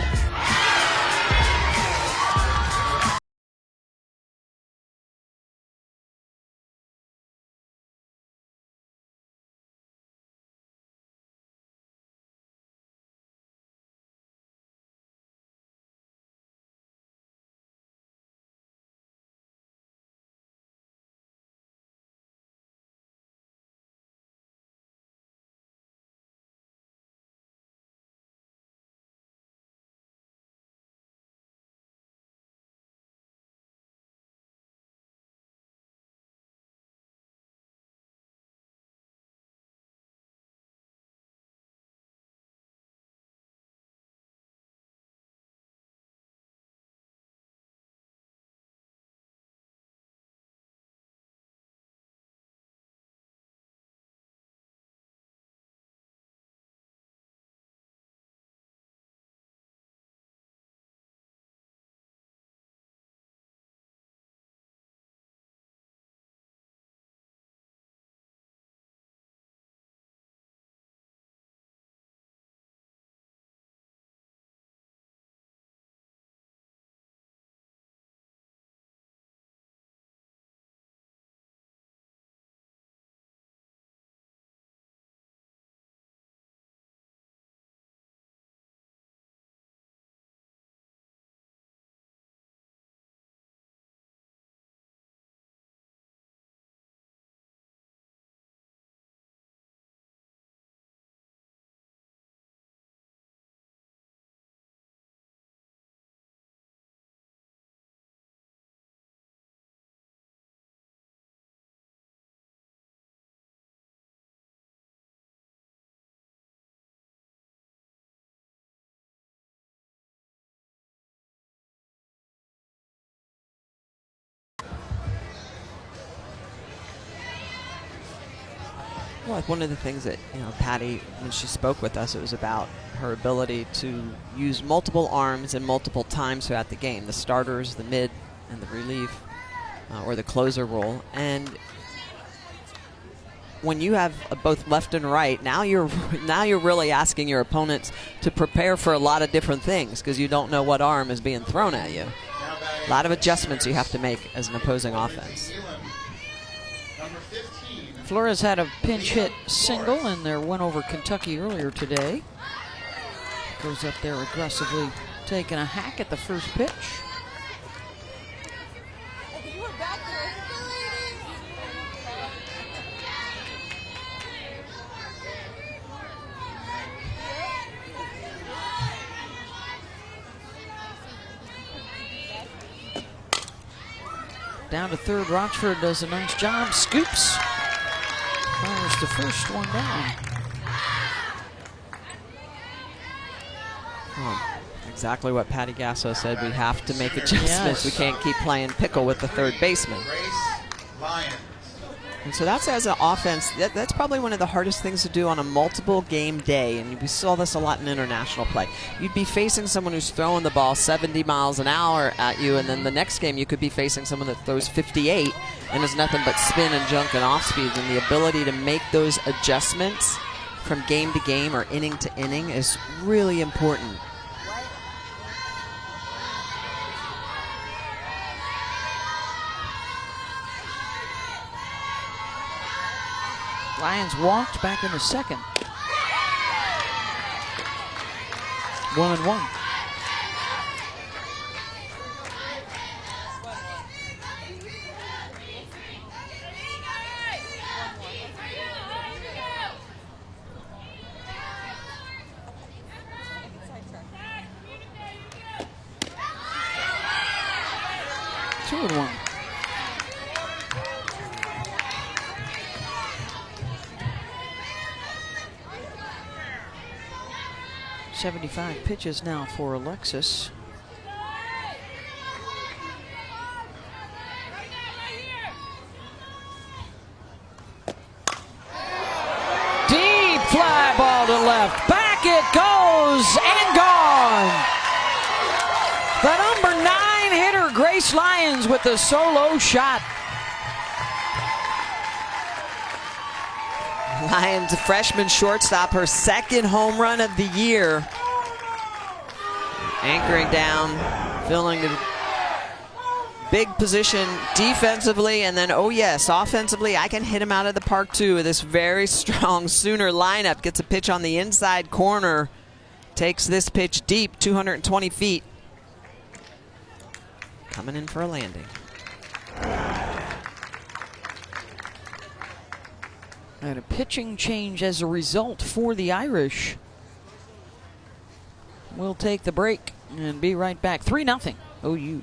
S2: Well, like one of the things that, Patty, when she spoke with us, it was about her ability to use multiple arms and multiple times throughout the game. The starters, the mid, and the relief, or the closer role. And when you have both left and right, now you're really asking your opponents to prepare for a lot of different things because you don't know what arm is being thrown at you. A lot of adjustments you have to make as an opposing offense.
S1: Flores had a pinch hit single in their win over Kentucky earlier today. Goes up there aggressively, taking a hack at the first pitch. Down to third, Rochford does a nice job, scoops. Fires the first one down.
S2: Exactly what Patty Gasso said. We have to make adjustments.
S1: Yes.
S2: We can't keep playing pickle with the third baseman. And so that's, as an offense, that's probably one of the hardest things to do on a multiple game day. And we saw this a lot in international play. You'd be facing someone who's throwing the ball 70 miles an hour at you, and then the next game you could be facing someone that throws 58 and is nothing but spin and junk and off speeds. And the ability to make those adjustments from game to game or inning to inning is really important.
S1: Lions walked back into second. 1-1. Two and one. .75 pitches now for Alexis. Deep fly ball to left. Back it goes and gone. The number 9 hitter, Grace Lyons, with the solo shot.
S2: Lyons, a freshman shortstop, her second home run of the year. Anchoring down, filling the big position defensively, and then, oh yes, offensively, I can hit him out of the park too with this very strong Sooner lineup. Gets a pitch on the inside corner, takes this pitch deep, 220 feet. Coming in for a landing.
S1: And a pitching change as a result for the Irish. We'll take the break and be right back. 3-0 OU.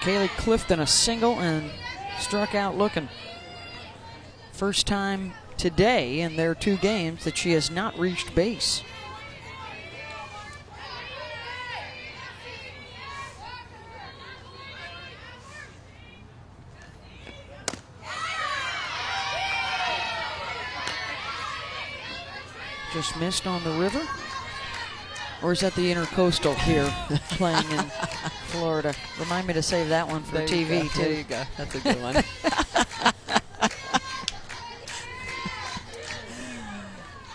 S1: Kaylee Clifton a single and struck out looking. First time today in their 2 games that she has not reached base. Just missed on the river? Or is that the Intercoastal here playing in Florida? Remind me to save that one for TV, too.
S2: There you go. That's a good one.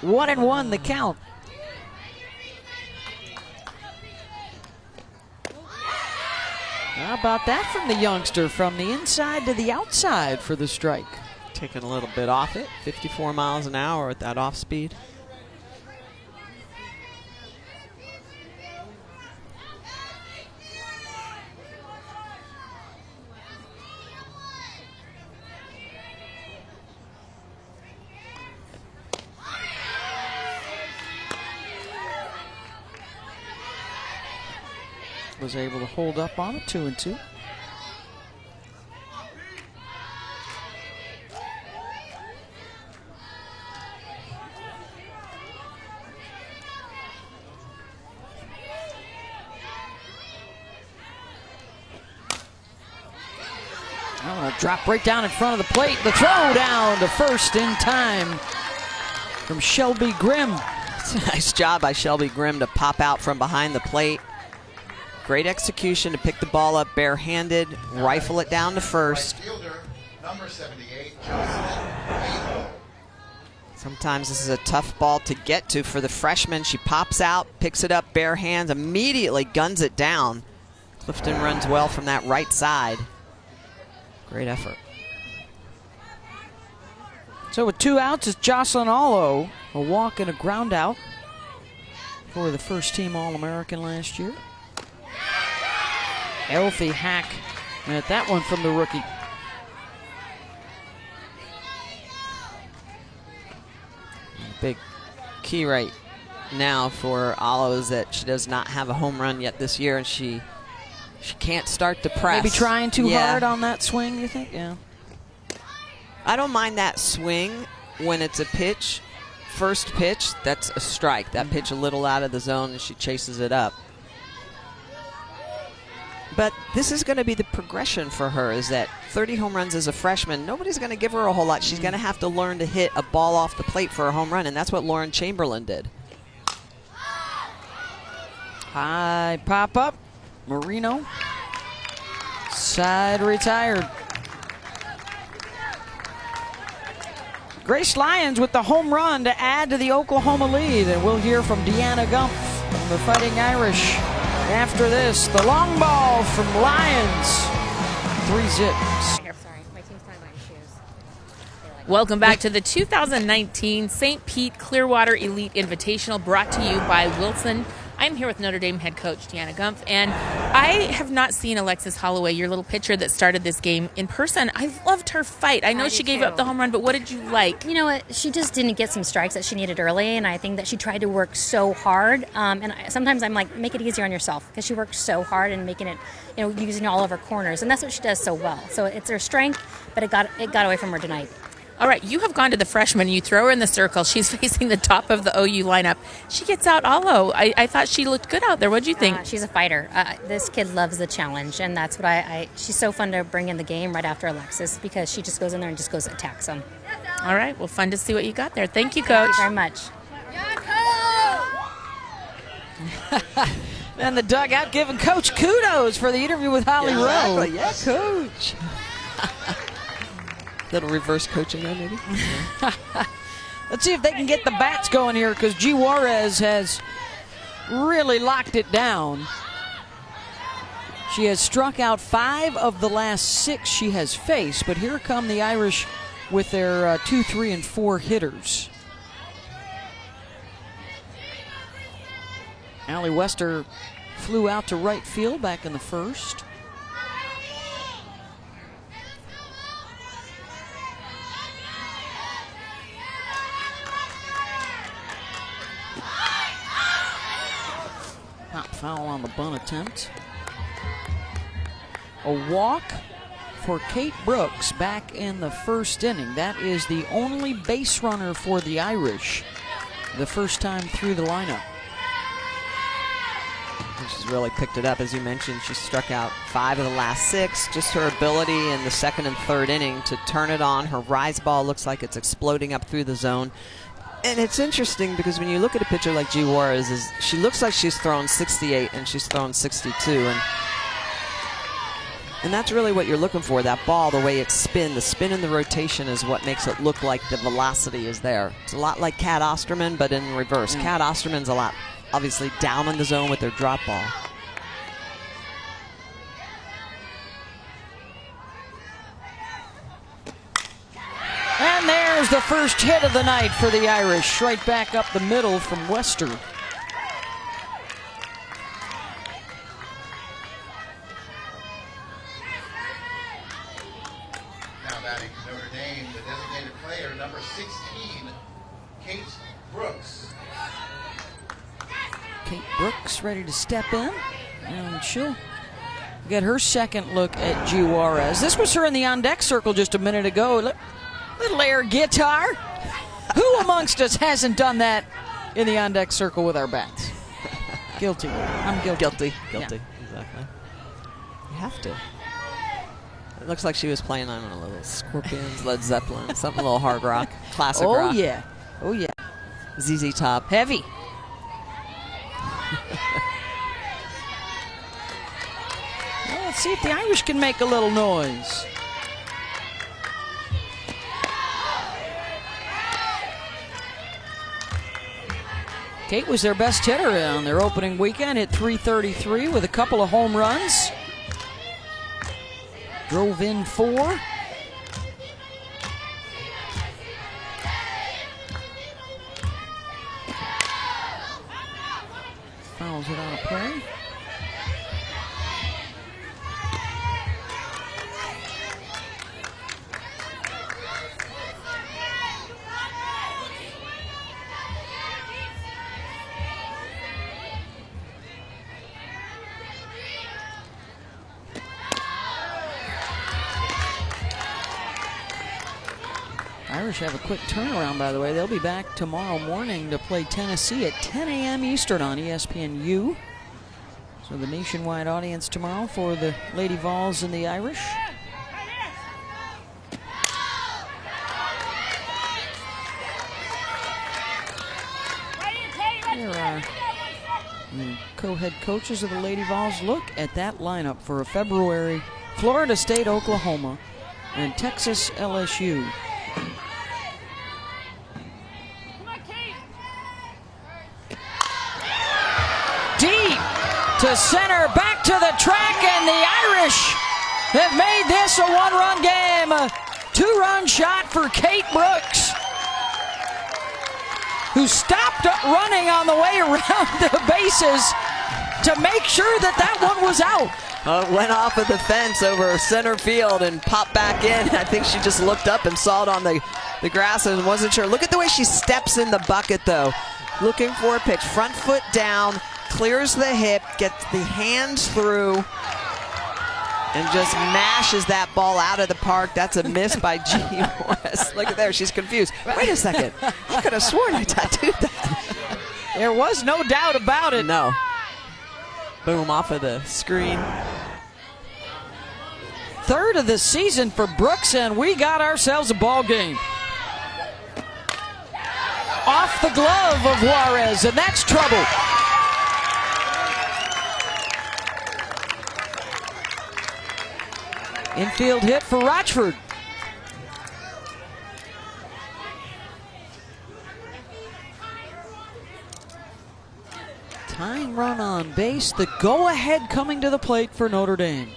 S1: 1-1 the count. How about that from the youngster? From the inside to the outside for the strike.
S2: Taking a little bit off it. 54 miles an hour at that off speed.
S1: Was able to hold up on it, 2-2. Drop right down in front of the plate. The throw down to first in time from Shelby Grimm.
S2: It's a nice job by Shelby Grimm to pop out from behind the plate. Great execution to pick the ball up barehanded, rifle it down to first.
S3: Right fielder, number 78, Jocelyn Alo.
S2: Sometimes this is a tough ball to get to for the freshman. She pops out, picks it up bare hands, immediately guns it down. Clifton runs well from that right side. Great effort.
S1: So with 2 outs, it's Jocelyn Alo, a walk and a ground out for the first team All-American last year. Healthy hack at that one from the rookie.
S2: Big key right now for Alo is that she does not have a home run yet this year, and she can't start to press.
S1: Maybe trying too hard on that swing, you think? Yeah.
S2: I don't mind that swing when it's a pitch. First pitch, that's a strike. That pitch a little out of the zone, and she chases it up. But this is going to be the progression for her, is that 30 home runs as a freshman, nobody's going to give her a whole lot. She's going to have to learn to hit a ball off the plate for a home run, and that's what Lauren Chamberlain did.
S1: High pop up. Marino. Side retired. Grace Lyons with the home run to add to the Oklahoma lead. And we'll hear from Deanna Gumpf from the Fighting Irish. After this, the long ball from Lyons. 3-zip.
S4: Welcome back to the 2019 St. Pete Clearwater Elite Invitational, brought to you by Wilson. I'm here with Notre Dame head coach Deanna Gumpf, and I have not seen Alexis Holloway, your little pitcher that started this game, in person. I loved her fight. I know she gave up the home run, but what did you like?
S11: You know what? She just didn't get some strikes that she needed early, and I think that she tried to work so hard. Sometimes I'm like, make it easier on yourself, because she worked so hard and making it, using all of her corners, and that's what she does so well. So it's her strength, but it got away from her tonight.
S4: All right, you have gone to the freshman. You throw her in the circle. She's facing the top of the OU lineup. She gets out Alo. I thought she looked good out there. What do you think?
S11: She's a fighter. This kid loves the challenge, and that's what she's so fun to bring in the game right after Alexis, because she just goes in there and just goes attacks them.
S4: All right, well, fun to see what you got there. Thank you, Coach.
S11: Thank you very much.
S1: And the dugout giving Coach kudos for the interview with Holly Rowe.
S2: Exactly. Yeah, Coach. Little reverse coaching there, maybe.
S1: Let's see if they can get the bats going here, because G. Juarez has really locked it down. She has struck out 5 of the last 6 she has faced, but here come the Irish with their 2, 3, and 4 hitters. Allie Wester flew out to right field back in the first. Not foul on the bunt attempt. a walk for Kate Brooks back in the first inning. That is the only base runner for the Irish the first time through the lineup.
S2: And she's really picked it up. As you mentioned, she struck out 5 of the last 6. Just her ability in the second and third inning to turn it on. Her rise ball looks like it's exploding up through the zone. And it's interesting because when you look at a pitcher like G. Juarez, she looks like she's thrown 68 and she's thrown 62. And that's really what you're looking for, that ball, the way it spins. The spin in the rotation is what makes it look like the velocity is there. It's a lot like Kat Osterman, but in reverse. Kat Osterman's a lot, obviously, down in the zone with their drop ball.
S1: And there's the first hit of the night for the Irish, right back up the middle from Wester.
S3: Now batting for Notre Dame, the designated player, number 16, Kate Brooks.
S1: Kate Brooks ready to step in, and she'll get her second look at G. Juarez. This was her in the on-deck circle just a minute ago. Little air guitar. Who amongst us hasn't done that in the on-deck circle with our bats? Guilty. I'm guilty.
S2: Guilty. Yeah. Exactly. You have to. It looks like she was playing on a little Scorpions, Led Zeppelin, something a little hard rock, classic rock.
S1: Oh, yeah. Oh, yeah.
S2: ZZ Top.
S1: Heavy. Well, let's see if the Irish can make a little noise. Kate was their best hitter on their opening weekend, hit .333 with a couple of home runs. Drove in 4. Fouls it out of play. Irish have a quick turnaround, by the way. They'll be back tomorrow morning to play Tennessee at 10 a.m. Eastern on ESPNU. So the nationwide audience tomorrow for the Lady Vols and the Irish. There are co-head coaches of the Lady Vols. Look at that lineup for a February Florida State, Oklahoma, and Texas LSU. Deep to center, back to the track, and the Irish have made this a one-run game. A 2-run shot for Kate Brooks, who stopped running on the way around the bases to make sure that that one was out.
S2: Went off of the fence over center field and popped back in. I think she just looked up and saw it on the grass and wasn't sure. Look at the way she steps in the bucket, though. Looking for a pitch. Front foot down, clears the hip, gets the hands through, and just mashes that ball out of the park. That's a miss by G. Juarez. Look at there. She's confused. Wait a second. I could have sworn I tattooed that.
S1: There was no doubt about it.
S2: No. Boom, off of the screen.
S1: Third of the season for Brooks, and we got ourselves a ball game. Off the glove of Juarez, and that's trouble. Infield hit for Rochford. Tying run on base, the go-ahead coming to the plate for Notre Dame.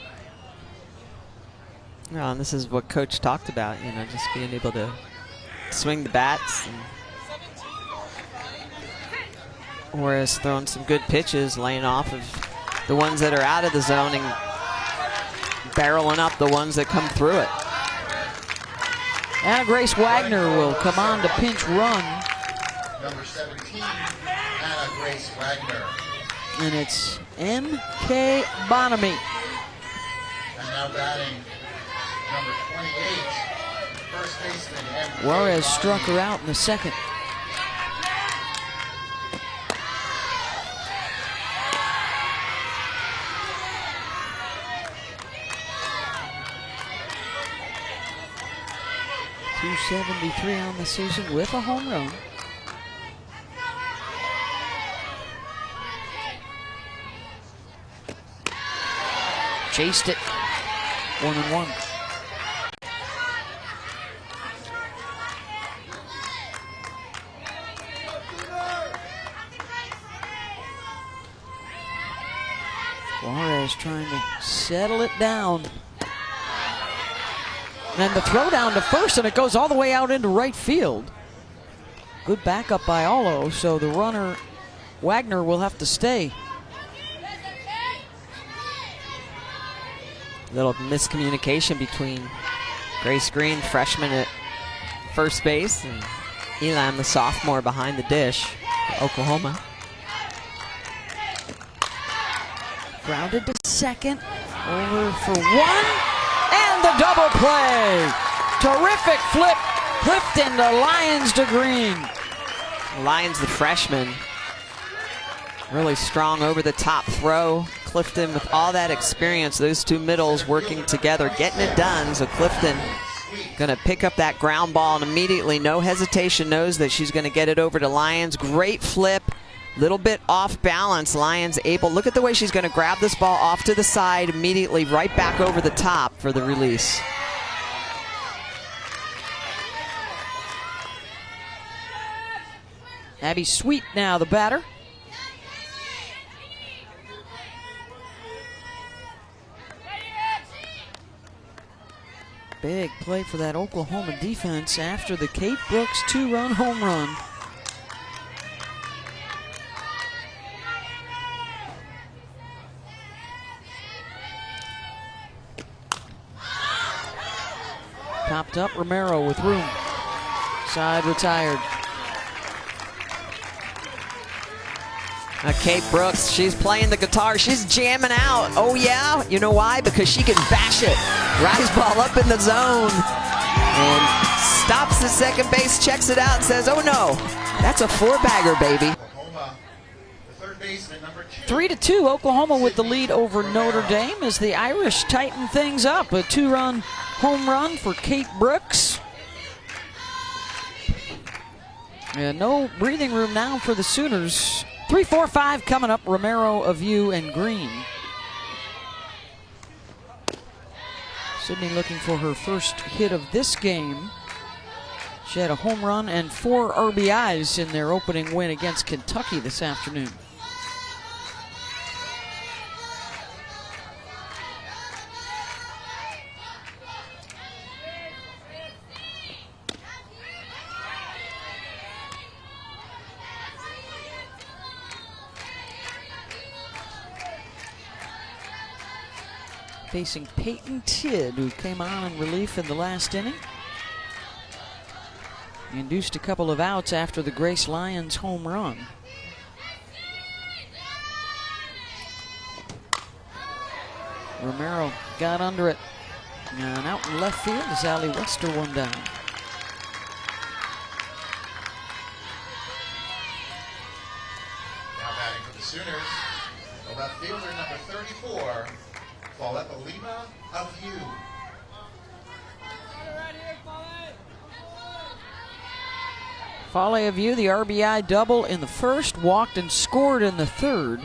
S2: Well, and this is what Coach talked about, you know, just being able to swing the bats. And Juarez throwing some good pitches, laying off of the ones that are out of the zone and barreling up the ones that come through it.
S1: Anna Grace Wagner will come on to pinch run.
S3: Number 17, Anna Grace Wagner.
S1: And it's M.K. Bonamy.
S3: And Now batting number 28, first baseman.
S1: Juarez struck her out in the second. .273 on the season with a home run. Chased it. 1-1. Juarez trying to settle it down. And the throw down to first, and it goes all the way out into right field. Good backup by Allo, so the runner, Wagner, will have to stay.
S2: Little miscommunication between Grace Green, freshman at first base, and Elam, the sophomore, behind the dish for Oklahoma.
S1: Grounded to second, over for one, and the double play. Terrific flip, Clifton to Lyons to Green.
S2: Lyons, the freshman, really strong over the top throw. Clifton with all that experience, those two middles working together, getting it done. So Clifton gonna pick up that ground ball and immediately, no hesitation, knows that she's gonna get it over to Lyons. Great flip, little bit off balance. Lyons able, look at the way she's gonna grab this ball off to the side, immediately right back over the top for the release.
S1: Abby Sweet now the batter. Big play for that Oklahoma defense after the Kate Brooks two-run home run. Popped up, Romero with room. Side retired.
S2: Kate Brooks, she's playing the guitar. She's jamming out. Oh, yeah? You know why? Because she can bash it. Rise ball up in the zone. And stops at second base, checks it out, and says, oh, no. That's a four-bagger, baby.
S1: 3-2, Oklahoma with the lead over Notre Dame as the Irish tighten things up. A two-run home run for Kate Brooks. And no breathing room now for the Sooners. 3, 4, 5 coming up. Romero, Aviu, and Green. Sydney looking for her first hit of this game. She had a home run and 4 RBIs in their opening win against Kentucky this afternoon. Facing Peyton Tidd, who came on in relief in the last inning. Induced a couple of outs after the Grace Lyons home run. Romero got under it. And out in left field is Allie Wester one down.
S3: Now batting for the Sooners, the left fielder, number 34. Lima Aviu.
S1: Fale Aviu, the RBI double in the first, walked and scored in the third.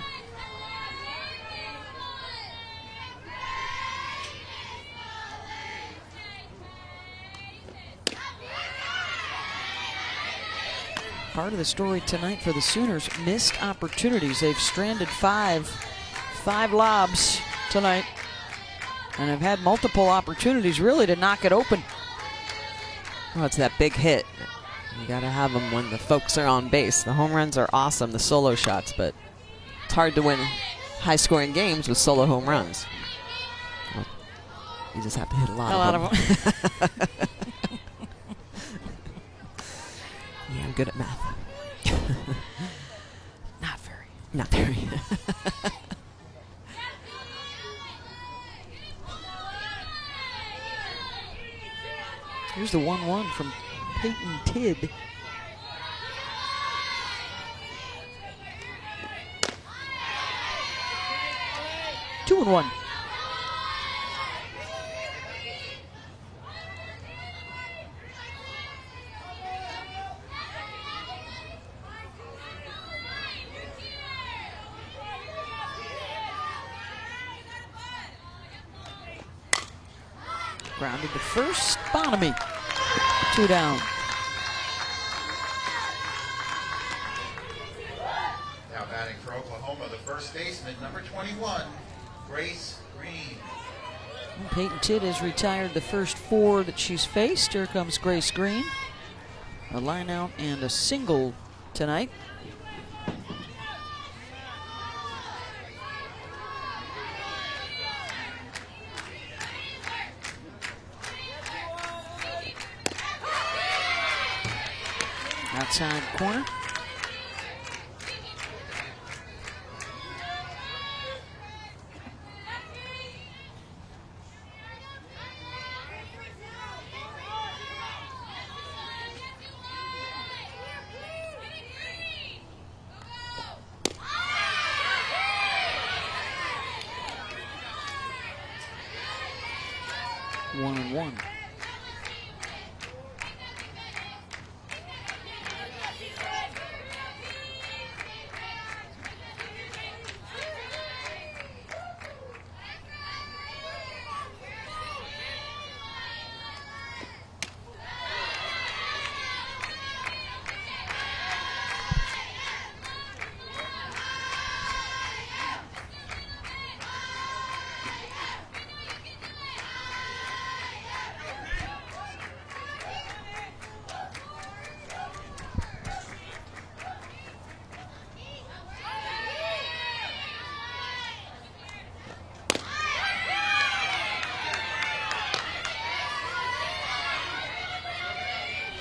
S1: Part of the story tonight for the Sooners, missed opportunities. They've stranded five lobs tonight and have had multiple opportunities really to knock it open.
S2: Well, it's that big hit. You got to have them when the folks are on base. The home runs are awesome, the solo shots, but it's hard to win high-scoring games with solo home runs. Well, you just have to hit a lot of them. Yeah, I'm good at math.
S1: Not very.
S2: Not very.
S1: Here's the 1-1 from Peyton Tidd. Two and 1. Grounded to first, Bonamy. 2 down.
S3: Now batting for Oklahoma, the first baseman, number 21, Grace Green.
S1: And Peyton Tidd has retired the first 4 that she's faced. Here comes Grace Green. A line out and a single tonight. Outside corner. One and 1.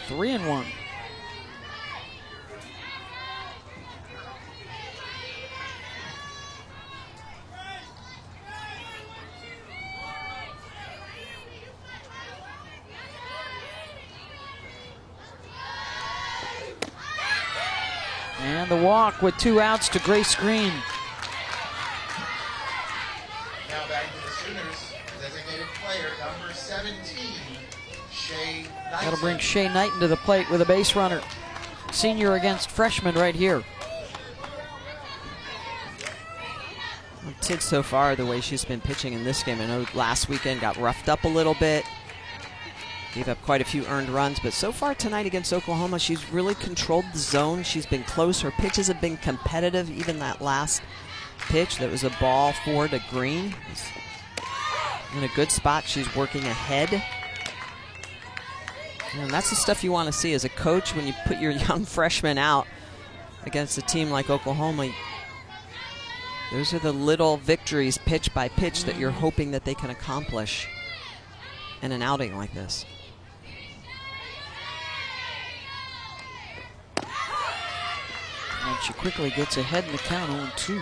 S1: Three and 1. And the walk with 2 outs to Grace Green.
S3: Now back to the Sooners, designated player, number 17, Shay Knighton.
S1: That'll bring Shay Knighton to the plate with a base runner. Senior against freshman right here.
S2: Well, Tidd so far, the way she's been pitching in this game, I know last weekend got roughed up a little bit. Gave up quite a few earned runs, but so far tonight against Oklahoma, she's really controlled the zone. She's been close. Her pitches have been competitive. Even that last pitch that was a ball 4 to Green. In a good spot, she's working ahead. And that's the stuff you want to see as a coach when you put your young freshmen out against a team like Oklahoma. Those are the little victories pitch by pitch that you're hoping that they can accomplish in an outing like this.
S1: And she quickly gets ahead in the count, 0-2.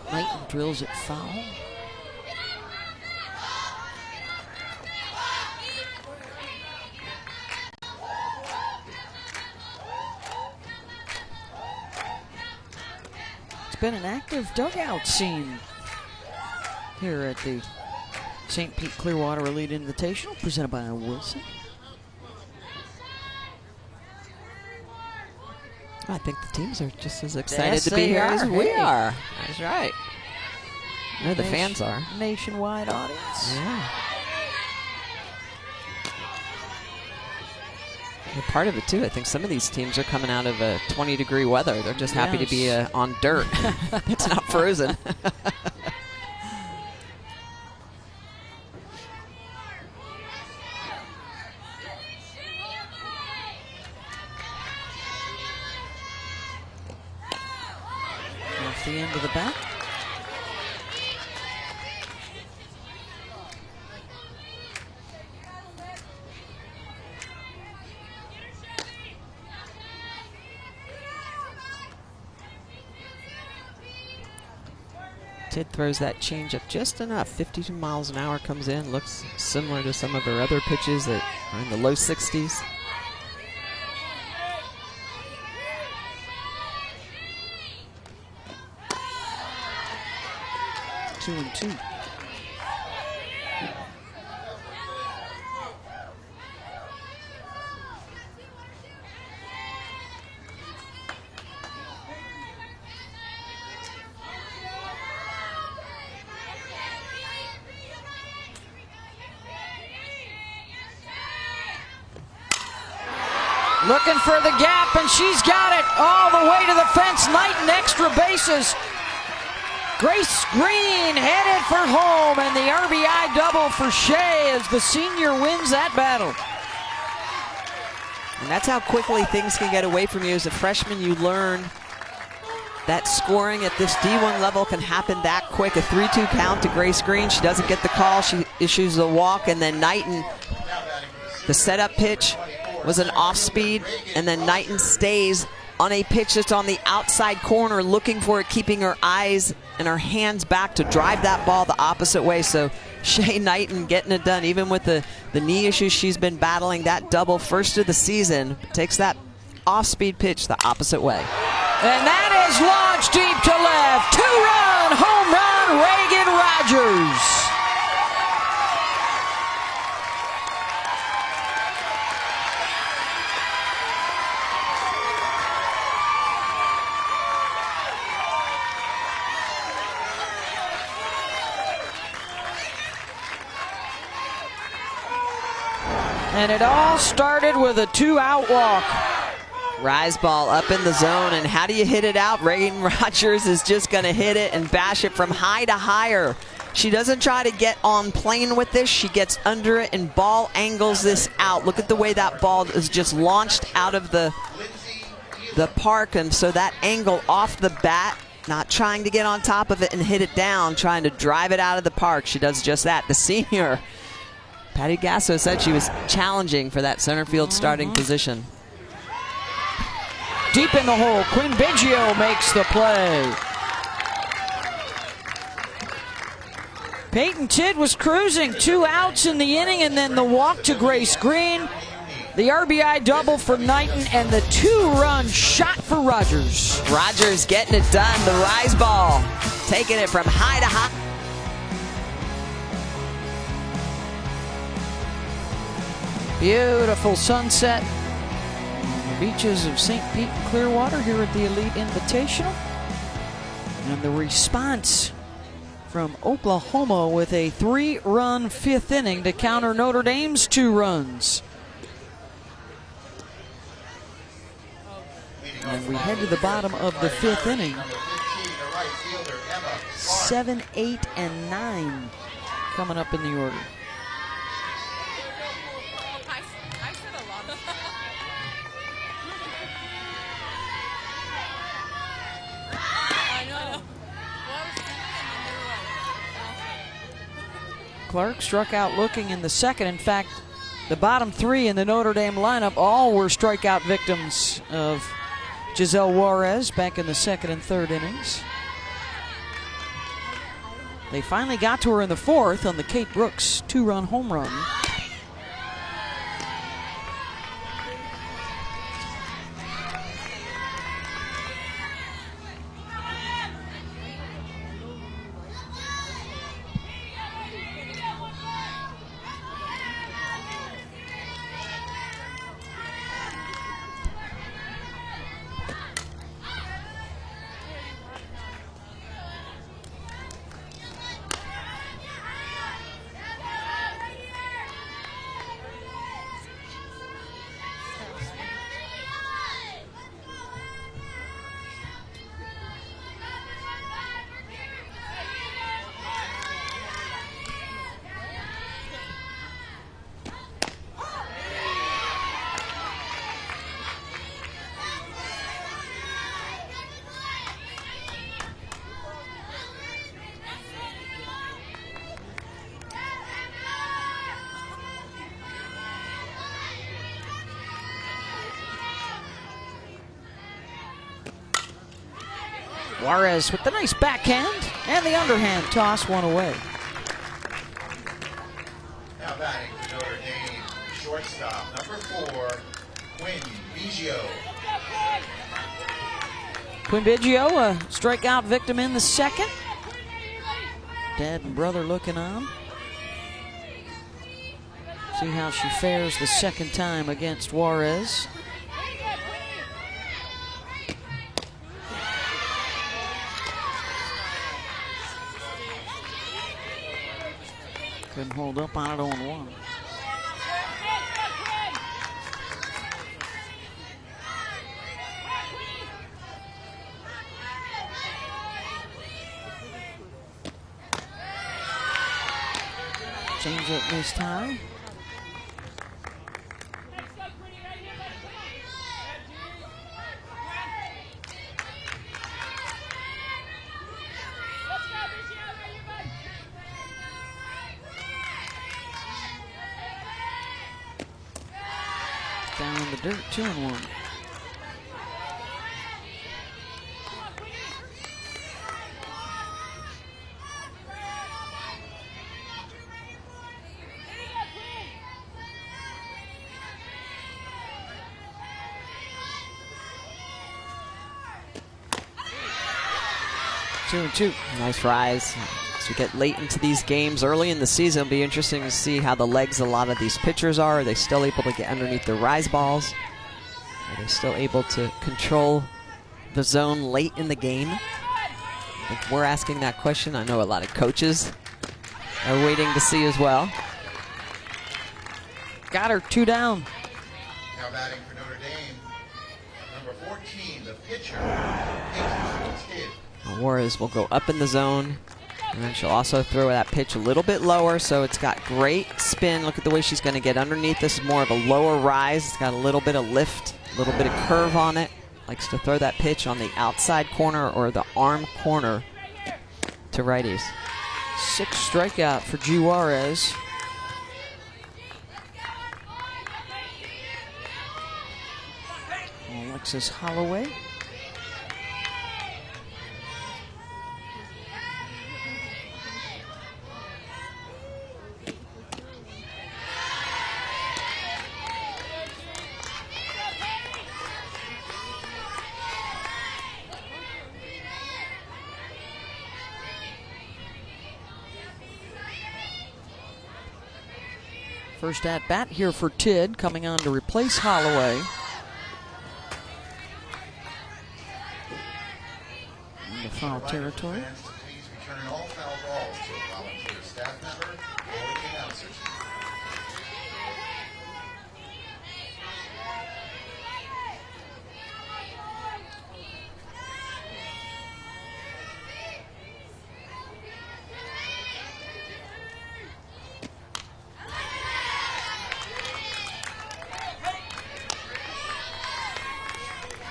S1: Knighton drills it foul. It's been an active dugout scene here at the St. Pete Clearwater Elite Invitational, presented by Wilson.
S2: I think the teams are just as excited to be here as we are. That's right. No, the fans are.
S1: Nationwide audience.
S2: Yeah. They're part of it too. I think some of these teams are coming out of 20-degree weather. They're just happy to be on dirt. It's not frozen.
S1: Off the end of the bat.
S2: Tid throws that changeup just enough. 52 miles an hour comes in. Looks similar to some of her other pitches that are in the low 60s. Two and two.
S1: Looking for the gap, and she's got it all the way to the fence. Knighton extra bases. Grace Green headed for home, and the RBI double for Shea as the senior wins that battle.
S2: And that's how quickly things can get away from you. As a freshman, you learn that scoring at this D1 level can happen that quick. A 3-2 count to Grace Green. She doesn't get the call. She issues the walk, and then Knighton, the setup pitch was an off speed, and then Knighton stays on a pitch that's on the outside corner, looking for it, keeping her eyes and her hands back to drive that ball the opposite way. So Shea Knighton getting it done, even with the knee issues she's been battling. That double, first of the season, takes that off-speed pitch the opposite way.
S1: And that is launched deep to left. Two-run home run, Reagan Rogers. And it all started with a 2-out walk.
S2: Rise ball up in the zone, and how do you hit it out? Reagan Rogers is just going to hit it and bash it from high to higher. She doesn't try to get on plane with this. She gets under it and ball angles this out. Look at the way that ball is just launched out of the park, and so that angle off the bat, not trying to get on top of it and hit it down, trying to drive it out of the park. She does just that. The senior, Patty Gasso, said she was challenging for that center field starting position.
S1: Deep in the hole, Quinn Biggio makes the play. Peyton Tid was cruising, 2 outs in the inning, and then the walk to Grace Green, the RBI double for Knighton, and the 2-run shot for Rogers.
S2: Rogers getting it done, the rise ball, taking it from high to high.
S1: Beautiful sunset on the beaches of St. Pete and Clearwater here at the Elite Invitational. And the response from Oklahoma with a 3-run 5th inning to counter Notre Dame's 2 runs. And we head to the bottom of the 5th inning. 7, 8, and 9 coming up in the order. Clark struck out looking in the second. In fact, the bottom 3 in the Notre Dame lineup all were strikeout victims of Giselle Juarez back in the 2nd and 3rd innings. They finally got to her in the 4th on the Kate Brooks 2-run home run. Juarez with the nice backhand and the underhand toss, one away.
S3: Now batting for Notre Dame, shortstop, number 4, Quinn Biggio.
S1: Quinn Biggio, a strikeout victim in the second. Dad and brother looking on. See how she fares the second time against Juarez. Couldn't hold up on it 0-1. Change up this time. Down in the dirt, 2-1. Two and two.
S2: Nice rise. As we get late into these games early in the season, it'll be interesting to see how the legs a lot of these pitchers are. Are they still able to get underneath their rise balls? Are they still able to control the zone late in the game? I think we're asking that question. I know a lot of coaches are waiting to see as well.
S1: Got her, 2 down.
S3: Now batting for Notre Dame, number 14, the pitcher, Tid.
S2: Juarez will go up in the zone, and then she'll also throw that pitch a little bit lower, so it's got great spin. Look at the way she's going to get underneath. This is more of a lower rise. It's got a little bit of lift, a little bit of curve on it. Likes to throw that pitch on the outside corner or the arm corner to righties.
S1: 6th strikeout for G. Juarez. Alexis Holloway. First at bat here for Tid, coming on to replace Holloway. In the foul territory.
S3: Please return all foul balls to a volunteer staff member or the announcers.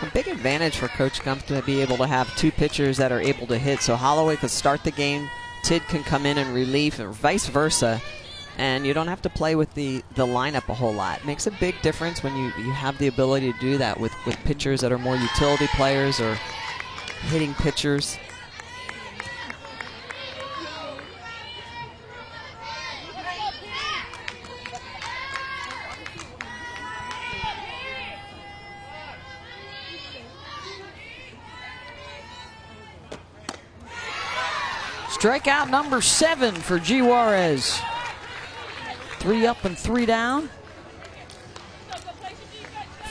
S2: A big advantage for Coach Gump to be able to have 2 pitchers that are able to hit. So Holloway could start the game, Tid can come in and relief, or vice versa. And you don't have to play with the lineup a whole lot. It makes a big difference when you have the ability to do that with pitchers that are more utility players or hitting pitchers.
S1: Strikeout number 7 for G. Juarez. 3 up and 3 down.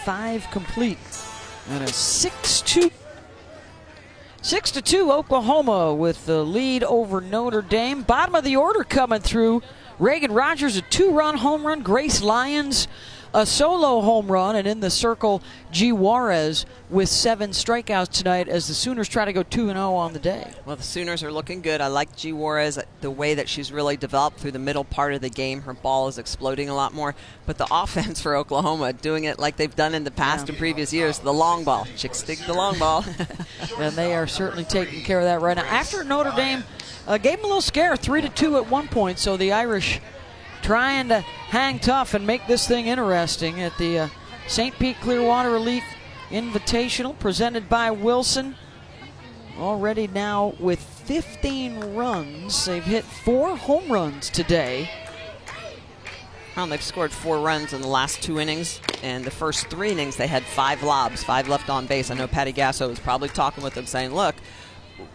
S1: 5 complete. And a 6-2 Oklahoma with the lead over Notre Dame. Bottom of the order coming through. Reagan Rogers, a 2-run home run. Grace Lyons, a solo home run. And in the circle, G. Juarez with 7 strikeouts tonight as the Sooners try to go 2-0 on the day.
S2: Well, the Sooners are looking good. I like G. Juarez, the way that she's really developed through the middle part of the game. Her ball is exploding a lot more. But the offense for Oklahoma, doing it like they've done in the past and previous years, the long ball. Chicks dig the long ball.
S1: And they are certainly taking care of that right now. After Notre Dame gave them a little scare, 3-2 at one point, so the Irish trying to hang tough and make this thing interesting at the St. Pete Clearwater Elite Invitational presented by Wilson. already now with 15 runs. They've hit 4 home runs today.
S2: Well, they've scored 4 runs in the last 2 innings, and the first 3 innings they had 5 lobs, 5 left on base. I know Patty Gasso was probably talking with them saying, look,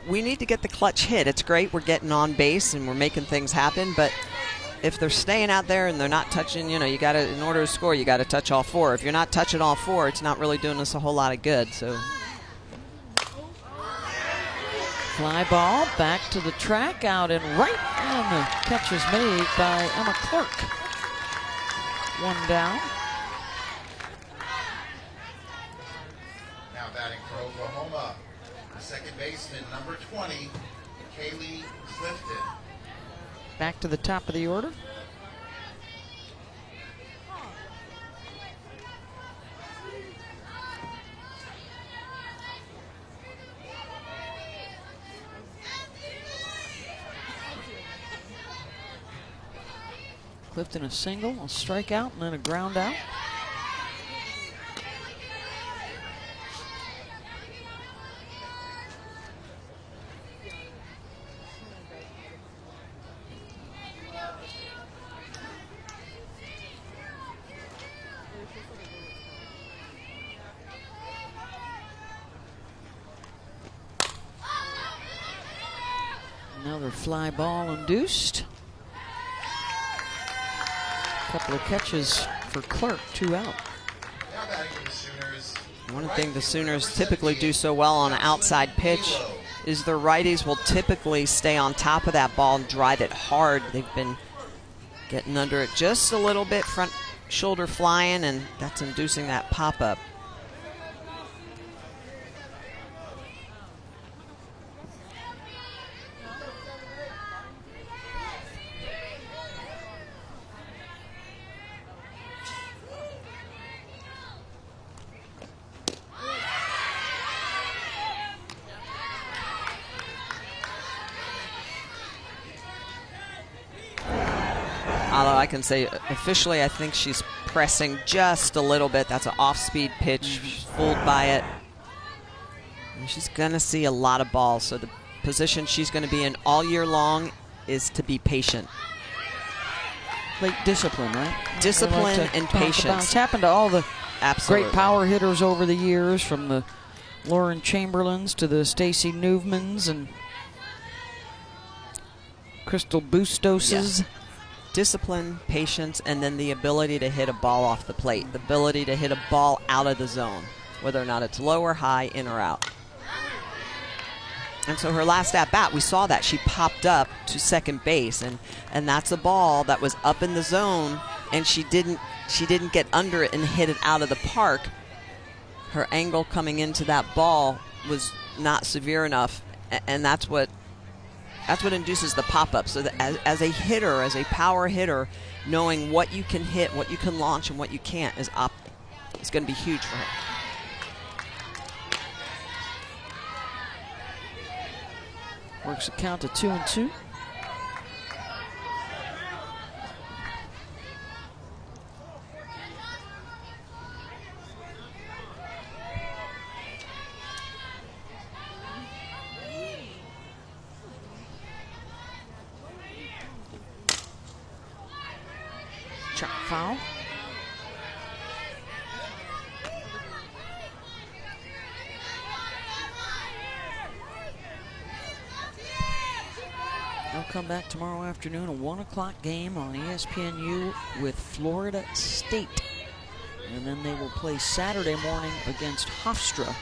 S2: we need to get the clutch hit. It's great we're getting on base and we're making things happen, but if they're staying out there and they're not touching, you got to, in order to score, you got to touch all 4. If you're not touching all 4, it's not really doing us a whole lot of good. So,
S1: fly ball back to the track, out and right, and the catch is made by Emma Clark. 1 down.
S3: Now batting for Oklahoma, the second baseman, number 20, Kaylee Clifton.
S1: Back to the top of the order. Clifton a single, a strikeout, and then a ground out. Another fly ball induced. Couple of catches for Clark, 2 out.
S2: One of the things the Sooners typically do so well on an outside pitch is their righties will typically stay on top of that ball and drive it hard. They've been getting under it just a little bit, front shoulder flying, and that's inducing that pop-up. Although I can say officially I think she's pressing just a little bit. That's an off-speed pitch. She's fooled by it. And she's going to see a lot of balls. So the position she's going to be in all year long is to be patient.
S1: Like discipline, right?
S2: Discipline and patience.
S1: It's happened to all the
S2: Absolutely.
S1: great power hitters over the years, from the Lauren Chamberlains to the Stacey Newmans and Crystal Bustoses.
S2: Yeah. Discipline, patience, and then the ability to hit a ball off the plate. The ability to hit a ball out of the zone, whether or not it's low or high, in or out. And so her last at-bat, we saw that. She popped up to second base, and that's a ball that was up in the zone, and she didn't get under it and hit it out of the park. Her angle coming into that ball was not severe enough, and that's what induces the pop-up. So that as a hitter, as a power hitter, knowing what you can hit, what you can launch, and what you can't is going to be huge for her.
S1: Works a count of 2-2. Chop foul. They'll come back tomorrow afternoon, a 1 o'clock game on ESPNU with Florida State. And then they will play Saturday morning against Hofstra.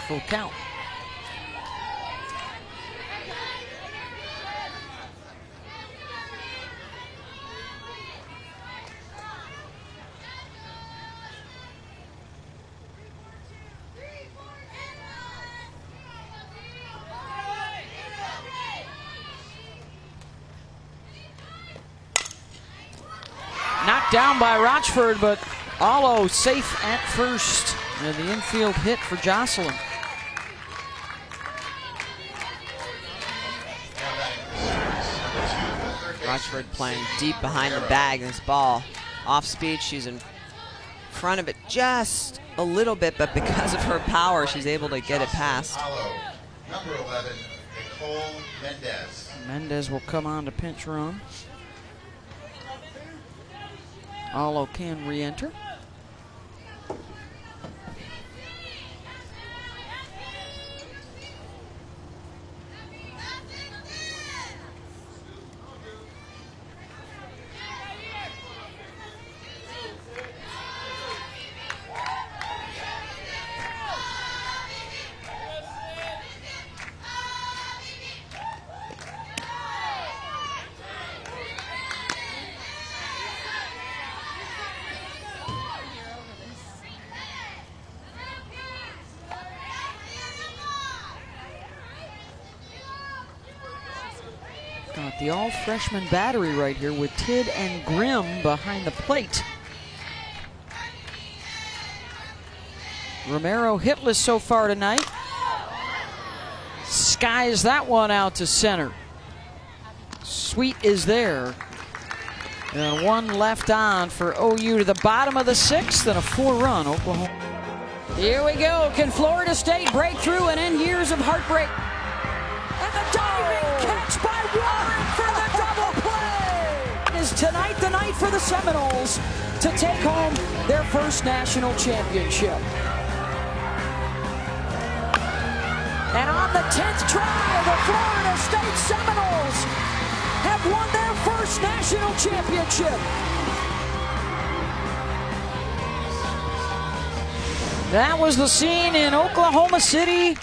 S1: Full count. Knocked down by Rochford, but Allo safe at first. And the infield hit for Jocelyn.
S2: Rushford playing deep behind the bag. This ball off speed. She's in front of it just a little bit, but because of her power, she's able to get it past.
S3: Number 11, Nicole Mendez.
S1: Mendez will come on to pinch run. Allo can re-enter. Got the all-freshman battery right here with Tidd and Grimm behind the plate. Romero hitless so far tonight. Skies that one out to center. Sweet is there. And one left on for OU to the bottom of the 6th and a 4-run Oklahoma. Here we go. Can Florida State break through and end years of heartbreak? And the diving catch by Warren for the double play! Is tonight the night for the Seminoles to take home their first national championship? And on the 10th try, the Florida State Seminoles have won their first national championship. That was the scene in Oklahoma City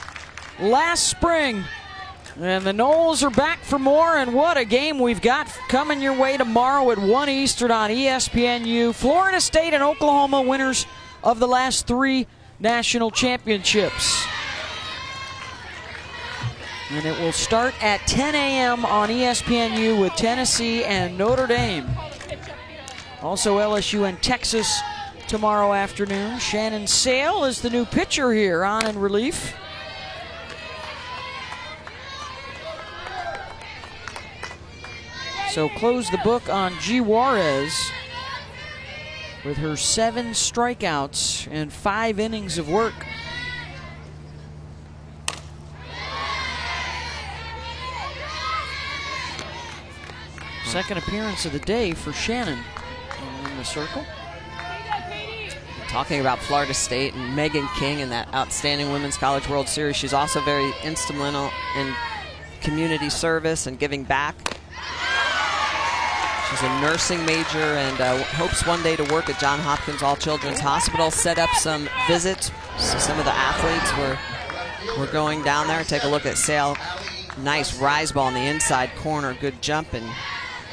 S1: last spring. And the Noles are back for more, and what a game we've got coming your way tomorrow at 1 Eastern on ESPNU. Florida State and Oklahoma winners of the last 3 national championships. And it will start at 10 a.m. on ESPNU with Tennessee and Notre Dame. Also LSU and Texas tomorrow afternoon. Shannon Sale is the new pitcher here on in relief. So close the book on G. Juarez with her 7 strikeouts and 5 innings of work. Second appearance of the day for Shannon in the circle.
S2: Talking about Florida State and Megan King in that outstanding Women's College World Series, she's also very instrumental in community service and giving back. She's a nursing major and hopes one day to work at Johns Hopkins All Children's Hospital, set up some visits. So some of the athletes were going down there. Take a look at Sale. Nice rise ball in the inside corner. Good jump and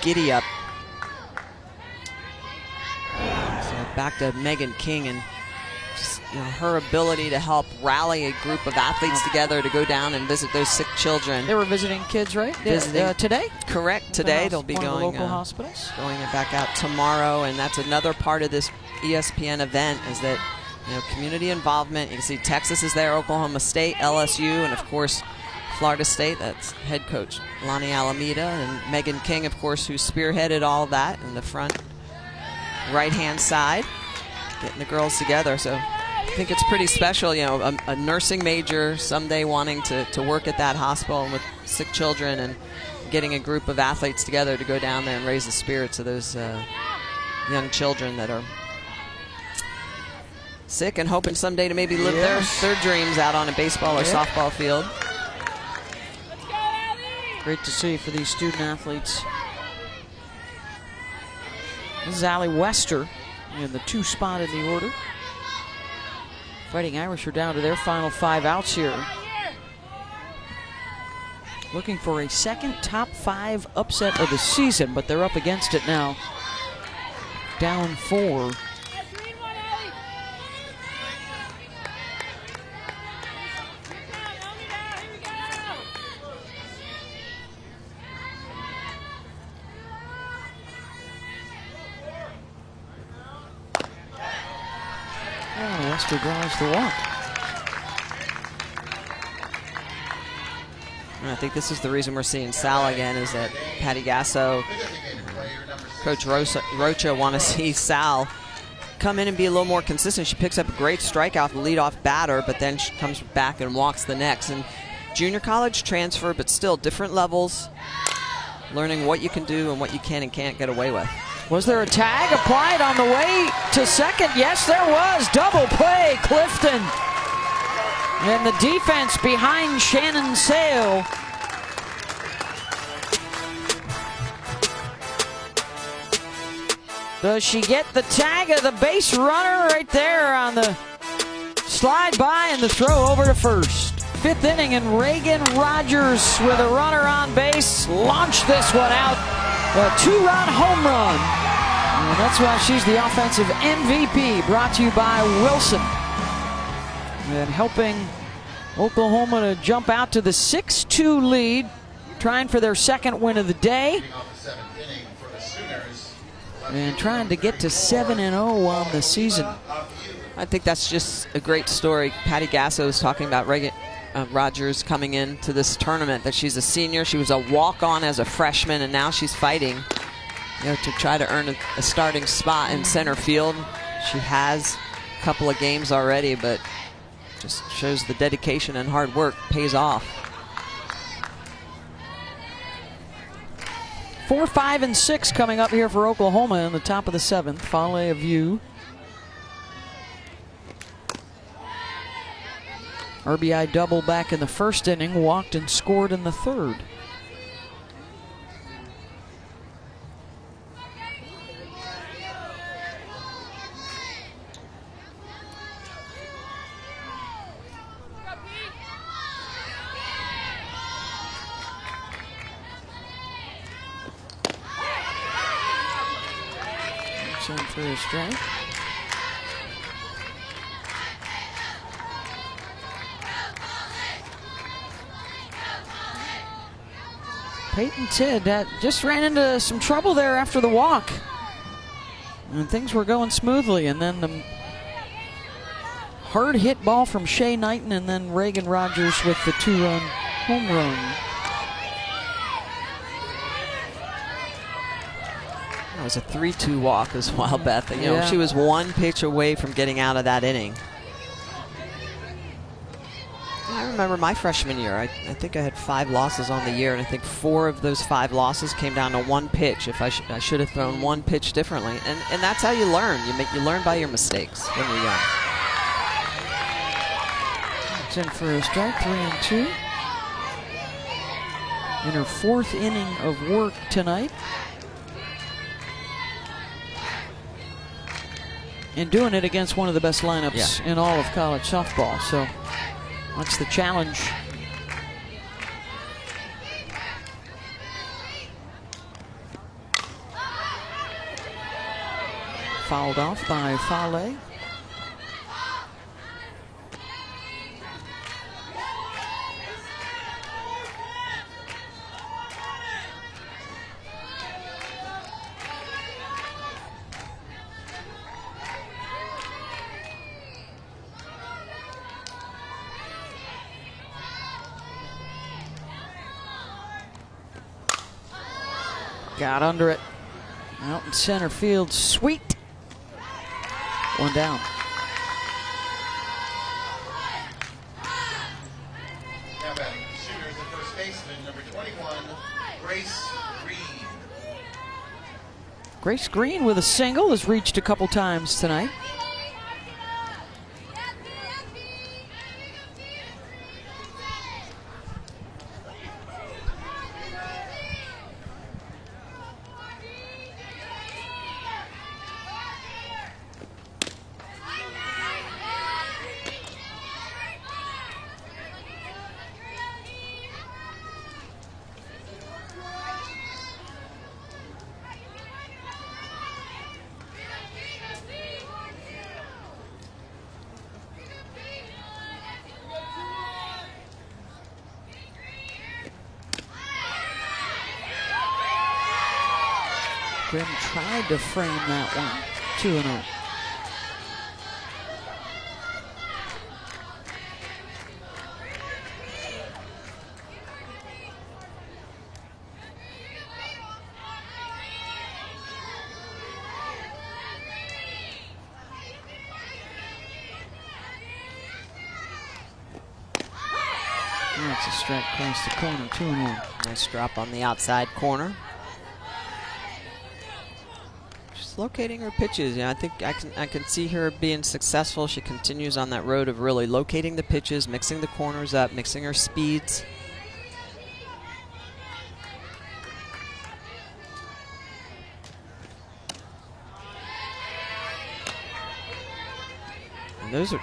S2: giddy up. So back to Megan King and just, her ability to help rally a group of athletes together to go down and visit those sick children.
S1: They were visiting kids, right?
S2: Visiting
S1: today?
S2: Correct. Today they'll be going
S1: local hospitals.
S2: Going back out tomorrow, and that's another part of this ESPN event is that community involvement. You can see Texas is there, Oklahoma State, LSU, and of course Florida State. That's head coach Lonnie Alameda and Megan King, of course, who spearheaded all of that in the front right-hand side, getting the girls together. So I think it's pretty special, a nursing major someday wanting to work at that hospital with sick children and getting a group of athletes together to go down there and raise the spirits of those young children that are sick and hoping someday to maybe live their dreams out on a baseball or softball field.
S1: Great to see for these student athletes. This is Allie Wester in the 2 spot in the order. Fighting Irish are down to their final 5 outs here. Looking for a second top 5 upset of the season, but they're up against it now. Down 4. Wester draws the walk.
S2: And I think this is the reason we're seeing Sal again, is that Patty Gasso Coach Rocha want to see Sal come in and be a little more consistent. She picks up a great strikeout, the leadoff batter, but then she comes back and walks the next. And junior college transfer, but still different levels, learning what you can do and what you can and can't get away with.
S1: Was there a tag applied on the way to second? Yes, there was. Double play, Clifton. And the defense behind Shannon Sale. Does she get the tag of the base runner right there on the slide by and the throw over to first? 5th inning, and Reagan Rogers with a runner on base launched this one out. A 2-run home run. And that's why she's the offensive MVP, brought to you by Wilson. And helping Oklahoma to jump out to the 6-2 lead, trying for their second win of the day. And trying to get to 7-0 on the season.
S2: I think that's just a great story. Patty Gasso was talking about Reagan Rogers coming into this tournament, that she's a senior. She was a walk-on as a freshman, and now she's fighting, to try to earn a starting spot in center field. She has a couple of games already, but just shows the dedication and hard work pays off.
S1: 4, 5, and 6 coming up here for Oklahoma in the top of the 7th. Fale of you. RBI double back in the 1st inning, walked and scored in the 3rd. In for a strike. Peyton Tidd just ran into some trouble there after the walk. And things were going smoothly, and then the hard hit ball from Shea Knighton, and then Reagan Rogers with the 2-run home run.
S2: It was a 3-2 walk as well, Beth. She was one pitch away from getting out of that inning. I remember my freshman year. I think I had 5 losses on the year, and I think 4 of those 5 losses came down to 1 pitch. If I should have thrown 1 pitch differently, and that's how you learn. You learn by your mistakes when you're young.
S1: It's in for a strike, 3-2. In her 4th inning of work tonight. And doing it against one of the best lineups in all of college softball. So that's the challenge. Fouled off by Fale. Got under it. Out in center field, sweet. 1 down.
S3: Now batting shooters at first baseman, number 21, Grace Green.
S1: Grace Green with a single has reached a couple times tonight. Grimm tried to frame that one. 2-0. That's a strike across the corner, 2-1.
S2: Nice drop on the outside corner. She's locating her pitches. Yeah, I think I can see her being successful. She continues on that road of really locating the pitches, mixing the corners up, mixing her speeds.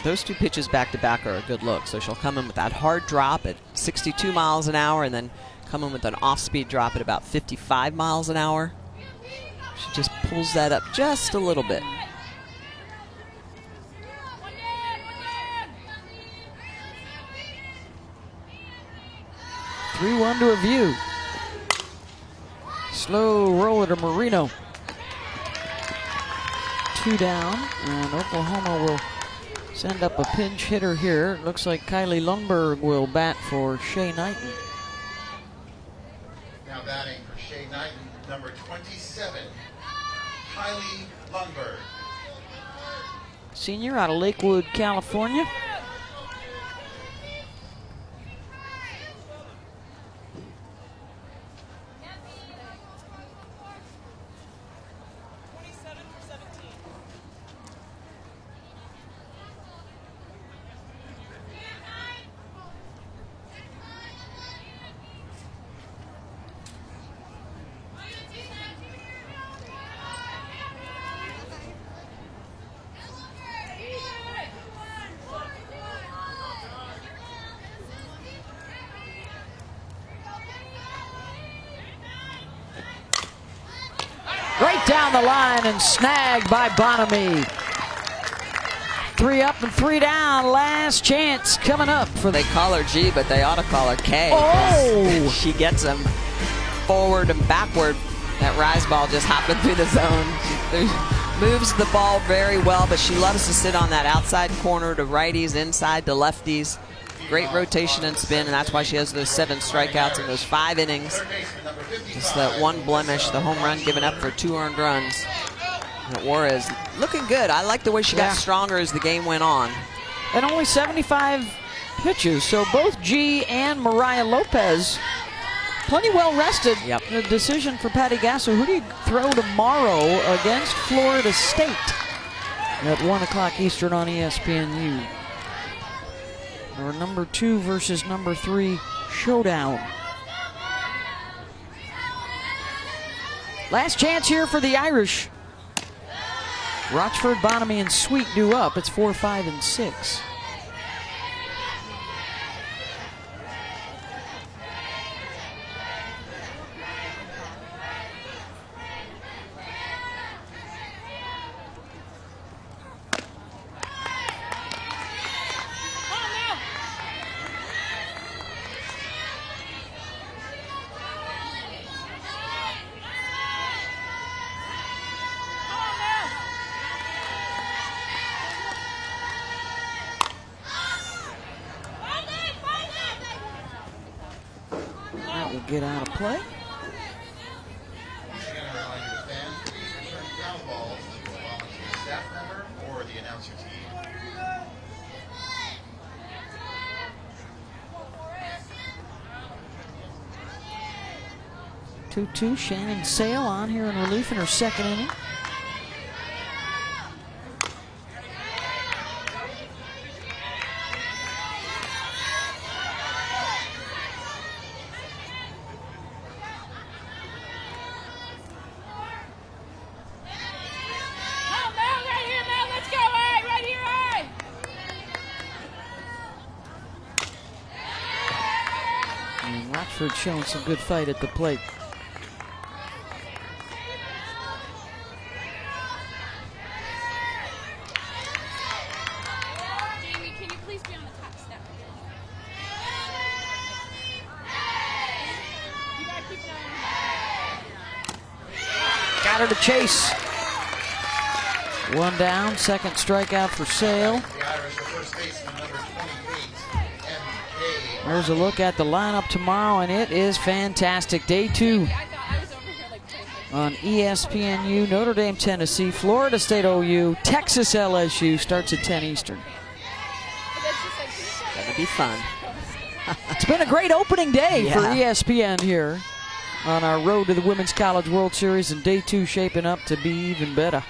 S2: Those two pitches back to back are a good look. So she'll come in with that hard drop at 62 miles an hour and then come in with an off-speed drop at about 55 miles an hour. She just pulls that up just a little bit.
S1: Three-one to review. Slow roller to Marino. 2 down, and Oklahoma will send up a pinch hitter here. It looks like Kylie Lundberg will bat for Shea Knighton.
S3: Now batting for Shea Knighton, number 27, Kylie Lundberg.
S1: Senior out of Lakewood, California. Right down the line and snagged by Bonamy. 3 up and 3 down. Last chance coming up for
S2: They call her G, but they ought to call her K.
S1: Oh!
S2: She gets them forward and backward. That rise ball just hopping through the zone. She moves the ball very well, but she loves to sit on that outside corner to righties, inside to lefties. Great rotation and spin, and that's why she has those 7 strikeouts in those 5 innings. Just that one blemish, the home run given up for 2 earned runs. And Juarez looking good. I like the way she got stronger as the game went on.
S1: And only 75 pitches, so both G and Mariah Lopez plenty well rested.
S2: Yep.
S1: The decision for Patty Gasso. Who do you throw tomorrow against Florida State at 1 o'clock Eastern on ESPNU? Or number 2 versus number 3 showdown. Last chance here for the Irish. Rochford, Bonamy, and Sweet due up. It's 4, 5, and 6. Get out of play.
S3: Once again, a reminder to fans, please return foul balls to a volunteer staff member or the announcer team.
S1: 2-2, Shannon Sale on here in relief in her 2nd inning. Showing some good fight at the plate.
S7: Jamie, can you please be on the top step? You gotta keep an eye on her.
S1: Got her to chase. 1 down, 2nd strikeout for Sale.
S3: The Irish, the first baseman, number 28, MK.
S1: There's a look at the lineup tomorrow, and it is fantastic. Day 2 on ESPNU. Notre Dame, Tennessee, Florida State OU, Texas LSU starts at 10 Eastern.
S2: Gonna be fun.
S1: It's been a great opening day for
S2: Yeah.
S1: ESPN here on our road to the Women's College World Series, and day 2 shaping up to be even better.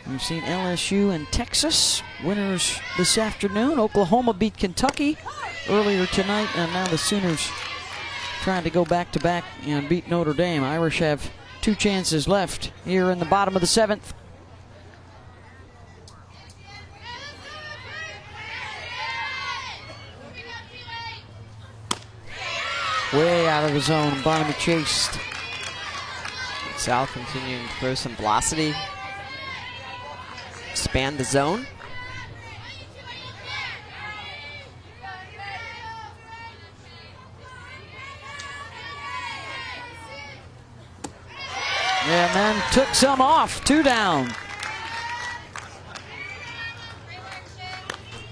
S1: We've seen LSU and Texas winners this afternoon. Oklahoma beat Kentucky earlier tonight, and now the Sooners trying to go back-to-back and beat Notre Dame. Irish have 2 chances left here in the bottom of the 7th. Way out of the zone, Barnaby chased.
S2: Sal continuing to throw some velocity. Expand the zone.
S1: And then took some off, 2 down.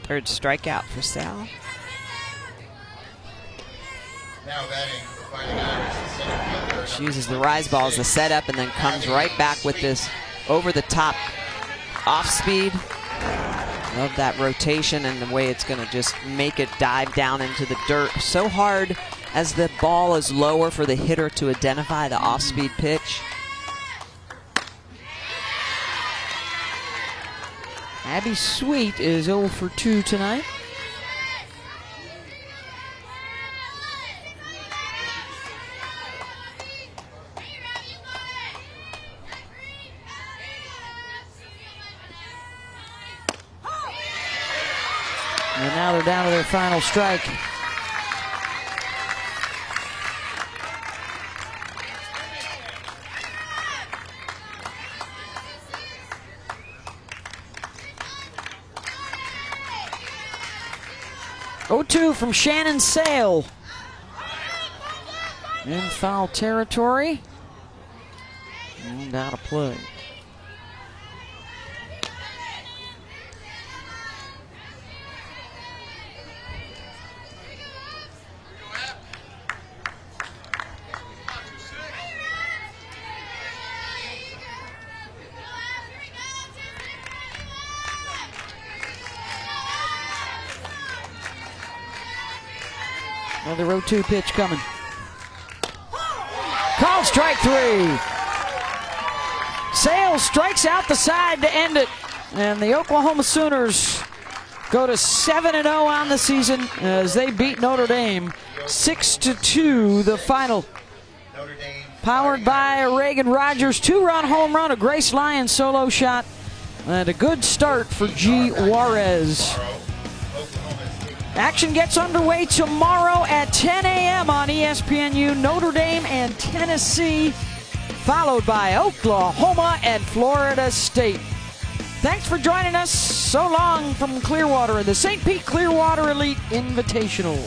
S2: Third strikeout for Sal.
S3: Now batting for the Fighting Irish, the center fielder.
S2: She uses the rise ball as a setup and then comes right back with this over-the-top off speed. Love that rotation and the way it's going to just make it dive down into the dirt. So hard as the ball is lower for the hitter to identify the off-speed pitch.
S1: Abby Sweet is 0 for 2 tonight. And now they're down to their final strike. Oh-2 from Shannon Sale. In foul territory. And out of play. Another 0-2 pitch coming. Called strike 3. Sales strikes out the side to end it. And the Oklahoma Sooners go to 7-0 on the season as they beat Notre Dame 6-2 the final. Powered by Reagan Rogers, 2-run home run, a Grace Lyons solo shot, and a good start for G. Juarez. Action gets underway tomorrow at 10 a.m. on ESPNU. Notre Dame and Tennessee, followed by Oklahoma and Florida State. Thanks for joining us. So long from Clearwater and the St. Pete Clearwater Elite Invitational.